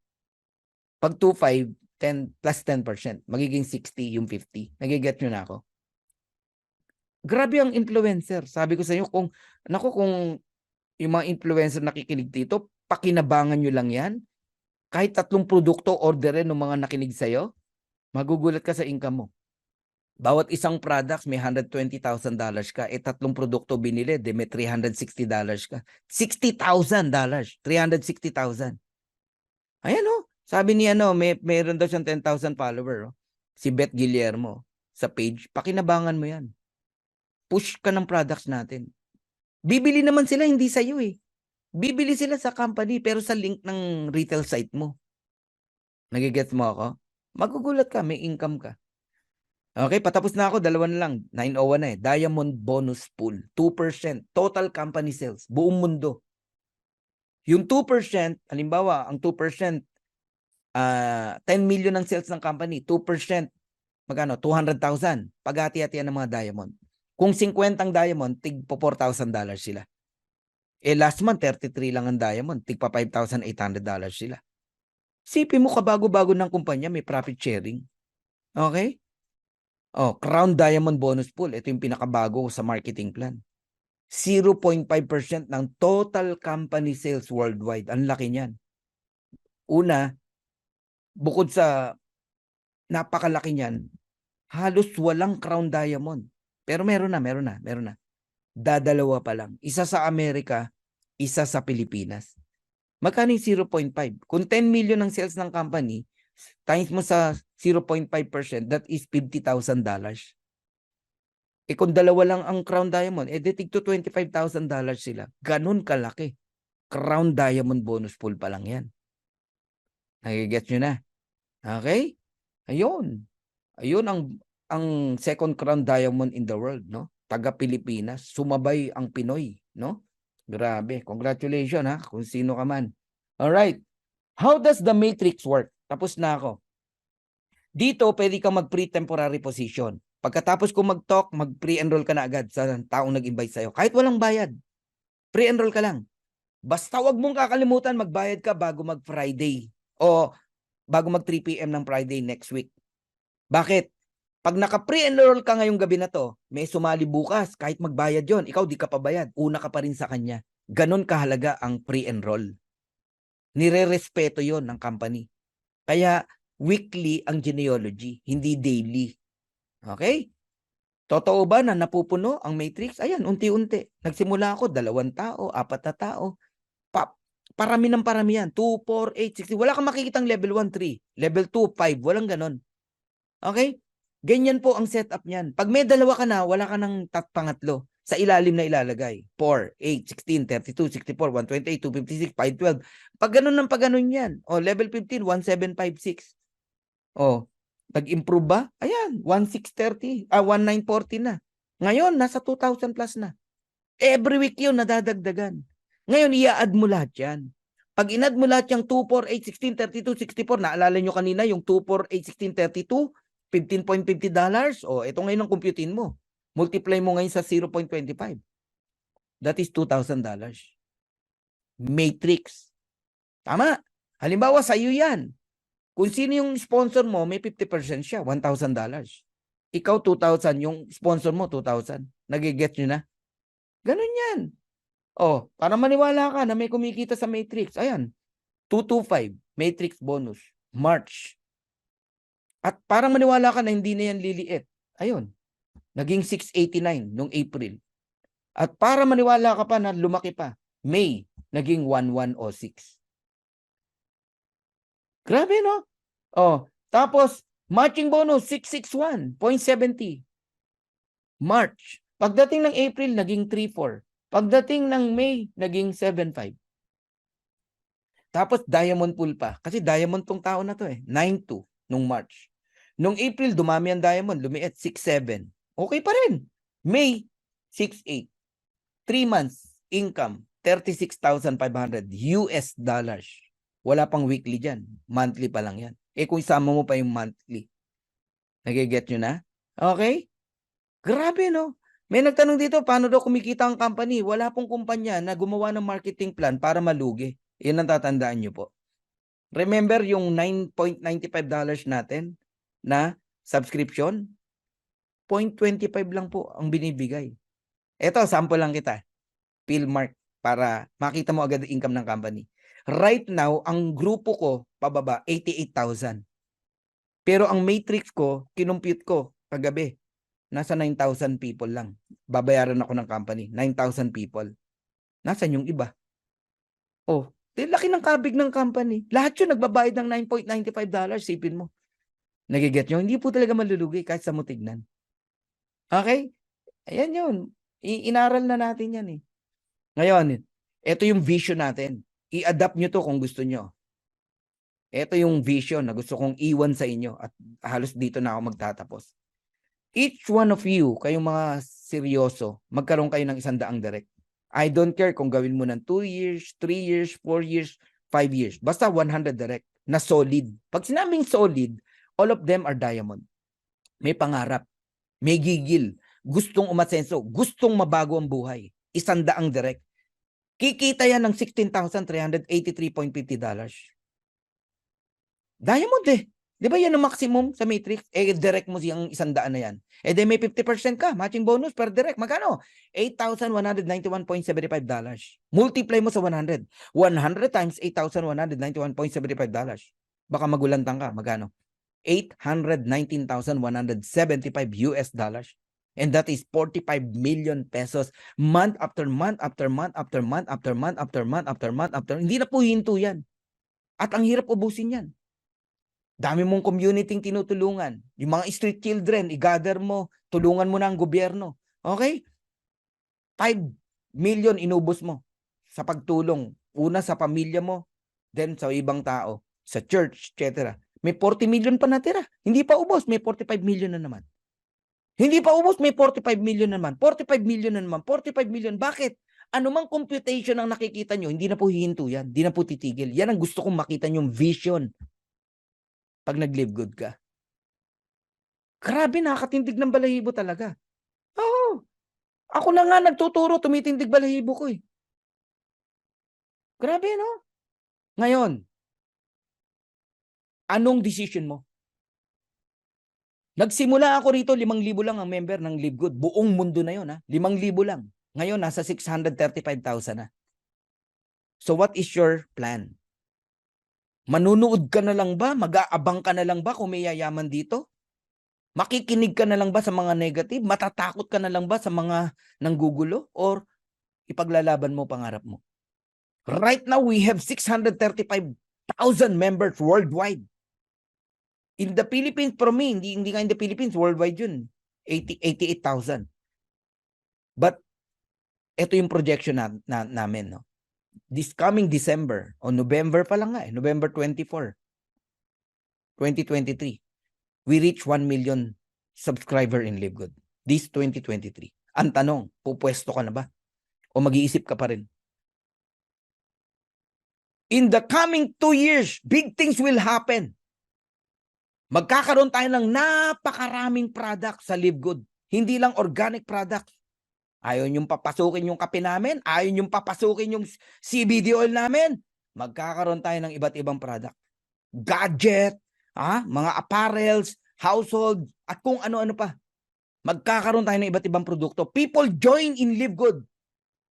Pag 2,500, 10 plus 10%, magiging 60 yung 50. Nagiget nyo na ako? Grabe ang influencer. Sabi ko sa inyo, kung yung mga influencer nakikinig dito, pakinabangan nyo lang yan. Kahit 3 produkto orderin ng mga nakinig sa'yo, magugulat ka sa income mo. Bawat isang products may $120,000 ka, 3 produkto binili, may $360 ka. $60,000, $360,000. Ayan sabi ni meron daw siyang 10,000 follower. Si Beth Guillermo sa page, pakinabangan mo yan. Push ka ng products natin. Bibili naman sila, hindi sa'yo eh. Bibili sila sa company pero sa link ng retail site mo. Nagigets mo ako? Magugulat ka, may income ka. Okay, patapos na ako, 2 na lang. 901 na eh. Diamond bonus pool, 2%. Total company sales, buong mundo. Yung 2%, halimbawa, ang 2%, 10 million ang sales ng company, 2%, magkano? 200,000. Paghati-hatian ng mga diamond. Kung 50 ang diamond, tig po $4,000 sila. Last month, 33 lang ang diamond, tig pa $5,800 sila. Sipin mo, kabago-bago ng kumpanya, may profit sharing. Okay? Crown Diamond Bonus Pool. Ito yung pinakabago sa marketing plan. 0.5% ng total company sales worldwide. Ang laki niyan. Una, bukod sa napakalaki niyan, halos walang Crown Diamond. Pero meron na. Dadalawa pa lang. Isa sa Amerika, isa sa Pilipinas. Magkano yung 0.5? Kung 10 million ang sales ng company, times mo sa 0.5%, that is $50,000. Kung dalawa lang ang Crown Diamond, tig to $25,000 sila. Ganun kalaki. Crown Diamond bonus pool pa lang yan. Nagigets nyo na? Okay? Ayun. Ayun ang second Crown Diamond in the world, no? Taga Pilipinas. Sumabay ang Pinoy, no? Grabe. Congratulations, ha? Kung sino ka man. Alright. How does the matrix work? Tapos na ako. Dito, pwede kang mag-pre-temporary position. Pagkatapos kung mag-talk, mag-pre-enroll ka na agad sa taong nag-invite sa'yo. Kahit walang bayad. Pre-enroll ka lang. Basta wag mong kakalimutan, magbayad ka bago mag-Friday. O bago mag-3 p.m. ng Friday next week. Bakit? Pag naka-pre-enroll ka ngayong gabi na to, may sumali bukas, kahit magbayad yon, ikaw di ka pa bayad. Una ka pa rin sa kanya. Ganon kahalaga ang pre-enroll. Nire-respeto yon ng company. Kaya, weekly ang genealogy, hindi daily. Okay? Totoo ba na napupuno ang matrix? Ayan, unti-unti. Nagsimula ako, 2 tao, 4 na tao. Parami ng parami yan. 2, 4, 8, 60. Wala kang makikitang level 1, 3. Level 2, 5. Walang ganon. Okay? Ganyan po ang setup niyan. Pag may 2 ka na, wala ka ng pangatlo. Sa ilalim na ilalagay. 4, 8, 16, 32, 64, 128, 256, 512. Pag ganun yan. O, level 15, 1756. O, nag-improve ba? Ayan, 1630. 1940 na. Ngayon, nasa 2,000 plus na. Every week yun, nadadagdagan. Ngayon, i-add mo lahat yan. Pag in-add mo lahat yung 2, 4, 8, 16, 32, 64, naalala nyo kanina yung 2, 4, 8, 16, 32, $15.50. O, ito ngayon ang computein mo. Multiply mo ngayon sa 0.25. That is $2,000. Matrix. Tama. Halimbawa, sa iyo yan. Kung sino yung sponsor mo, may 50% siya, $1,000. Ikaw, 2,000. Yung sponsor mo, 2,000. Nagiget nyo na? Ganun yan. Oh, para maniwala ka na may kumikita sa Matrix. Ayan, 225, Matrix bonus, March. At parang maniwala ka na hindi na yan liliit. Ayun, naging 689 nung April. At para maniwala ka pa na lumaki pa, May, naging 1106. Grabe, no? Oh, tapos, matching bonus, 661.70. March. Pagdating ng April, naging 34. Pagdating ng May, naging 7.5. Tapos diamond pool pa. Kasi diamond tong tao na to eh. 9.2 nung March. Nung April, dumami ang diamond. Lumiit 6.7. Okay pa rin. May, 6.8. 3 months, income, $36,500 US dollars. Wala pang weekly dyan. Monthly pa lang yan. Kung isama mo pa yung monthly. Nagiget nyo na? Okay? Grabe, no? May nagtanong dito, paano daw kumikita ang company? Wala pong kumpanya na gumawa ng marketing plan para malugi. Yan ang tatandaan nyo po. Remember yung $9.95 natin na subscription? 0.25 lang po ang binibigay. Ito, sample lang kita. Philmark para makita mo agad ang income ng company. Right now, ang grupo ko, pababa, 88,000. Pero ang matrix ko, kinumpute ko kagabi. Nasa 9,000 people lang. Babayaran ako ng company. 9,000 people. Nasaan yung iba? Oh, laki ng kabig ng company. Lahat yun nagbabayad ng $9.95. Sipin mo. Nagiget nyo? Hindi po talaga malulugi kahit sa mo tignan. Okay? Ayan yun. Inaral na natin yan eh. Ngayon, ito yung vision natin. I-adapt nyo to kung gusto nyo. Ito yung vision na gusto kong iwan sa inyo at halos dito na ako magtatapos. Each one of you, kayong mga seryoso, magkaroon kayo ng 100 direct. I don't care kung gawin mo ng 2 years, 3 years, 4 years, 5 years. Basta 100 direct na solid. Pag sinabing solid, all of them are diamond. May pangarap, may gigil, gustong umasenso, gustong mabago ang buhay. 100 direct. Kikita yan ng $16,383.50. Diamond eh. Di ba yan ang maximum sa matrix? Direct mo siyang 100 na yan. Then may 50% ka. Matching bonus per direct. Magkano? $8,191.75. Multiply mo sa 100. 100 times $8,191.75. Baka magulantang ka. Magkano? $819,175 US dollars. And that is 45 million pesos month after month after month after month after month after month after month after. Hindi na po hinto yan. At ang hirap ubusin yan. Dami mong community tinutulungan. Yung mga street children, i-gather mo, tulungan mo na ang gobyerno. Okay? 5 million inubos mo sa pagtulong. Una sa pamilya mo, then sa ibang tao, sa church, etc. May 40 million pa natira. Hindi pa ubos, may 45 million na naman. Hindi pa ubos, may 45 million na naman. 45 million na naman. 45 million. Bakit? Ano mang computation ang nakikita nyo, hindi na po hihinto yan. Hindi na po titigil. Yan ang gusto kong makita nyong vision pag nag-live good ka. Grabe, nakakatindig ng balahibo talaga. Oo. Ako na nga nagtuturo, tumitindig balahibo ko eh. Grabe, no? Ngayon, anong decision mo? Nagsimula ako rito, 5,000 lang ang member ng Live Good. Buong mundo na yun, ha? 5,000 lang. Ngayon, nasa 635,000 na. So what is your plan? Manunood ka na lang ba? Mag-aabang ka na lang ba kung may yayaman dito? Makikinig ka na lang ba sa mga negative? Matatakot ka na lang ba sa mga nanggugulo? Or ipaglalaban mo pangarap mo? Right now, we have 635,000 members worldwide. In the Philippines, for me, hindi nga in the Philippines, worldwide yun. 88,000. But, ito yung projection namin, no? This coming December, o November pa lang nga, November 24, 2023, we reach 1 million subscriber in Live Good. This 2023. Ang tanong, pupwesto ka na ba? O mag-iisip ka pa rin? In the coming 2 years, big things will happen. Magkakaroon tayo ng napakaraming products sa Live Good. Hindi lang organic products. Ayaw niyong papasukin yung kape namin. Ayaw niyong papasukin yung CBD oil namin. Magkakaroon tayo ng iba't ibang product. Gadget, mga apparels, household, at kung ano-ano pa. Magkakaroon tayo ng iba't ibang produkto. People join in Live Good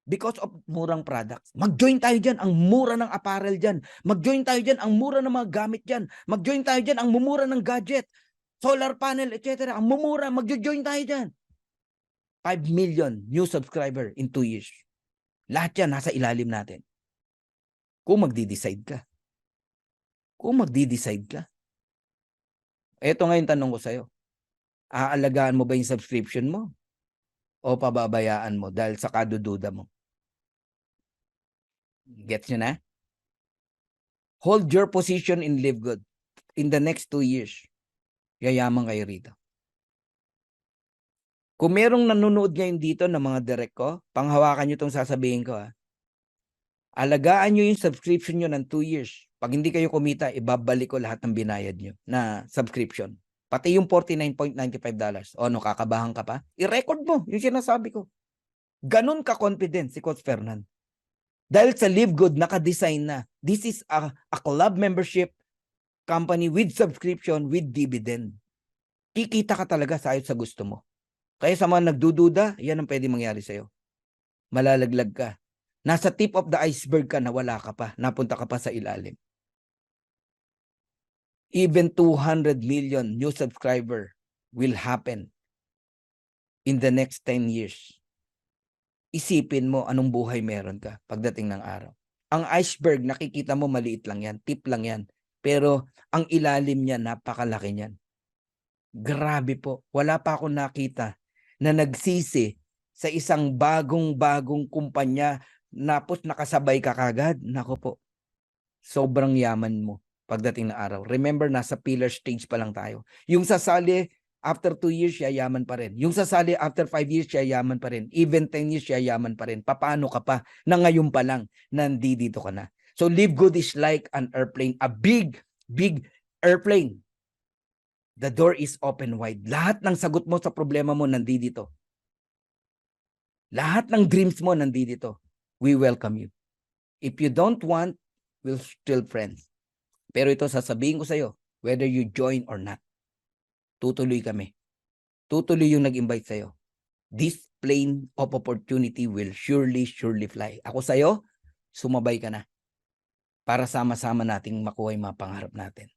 because of murang products. Mag-join tayo dyan, ang mura ng apparel dyan. Mag-join tayo dyan, ang mura ng mga gamit dyan. Mag-join tayo dyan, ang mumura ng gadget, solar panel, etc. Ang mumura, mag-join tayo dyan. 5 million new subscriber in 2 years. Lahat yan nasa ilalim natin. Kung magdi-decide ka. Kung magdi-decide ka. Ito ngayon tanong ko sa'yo. Aalagaan mo ba yung subscription mo? O pababayaan mo dahil sa kadududa mo? Gets nyo na? Hold your position in Live Good. In the next 2 years, yayaman kayo rito. Kung merong nanonood ngayon dito ng mga direct ko, panghawakan nyo itong sasabihin ko. Alagaan nyo yung subscription nyo ng 2 years. Pag hindi kayo kumita, ibabalik ko lahat ng binayad nyo na subscription. Pati yung $49.95. O, kakabahan ka pa? I-record mo yung sinasabi ko. Ganun ka-confident si Coach Fernan. Dahil sa Live Good, naka-design na. This is a club membership company with subscription, with dividend. Kikita ka talaga sa ayos sa gusto mo. Kaya sa mga nagdududa, yan ang pwede mangyari sa'yo. Malalaglag ka. Nasa tip of the iceberg ka na wala ka pa. Napunta ka pa sa ilalim. Even 200 million new subscriber will happen in the next 10 years. Isipin mo anong buhay meron ka pagdating ng araw. Ang iceberg, nakikita mo maliit lang yan, tip lang yan. Pero ang ilalim niya, napakalaki niyan. Grabe po, wala pa akong nakita na nagsisi sa isang bagong kumpanya napos nakasabay ka kagad. Nako po, sobrang yaman mo pagdating ng araw. Remember, nasa pillar stage pa lang tayo. Yung sasali, after 2 years, yayaman pa rin. Yung sasali, after 5 years, yayaman pa rin. Even 10 years, yayaman pa rin. Paano ka pa na ngayon pa lang nandito ka na? So, Live Good is like an airplane. A big airplane. The door is open wide. Lahat ng sagot mo sa problema mo nandito. Lahat ng dreams mo nandito. We welcome you. If you don't want, we're still friends. Pero ito, sasabihin ko sa'yo, whether you join or not, tutuloy kami. Tutuloy yung nag-invite sa'yo. This plane of opportunity will surely fly. Ako sa'yo, sumabay ka na para sama-sama nating makuha yung mga pangarap natin.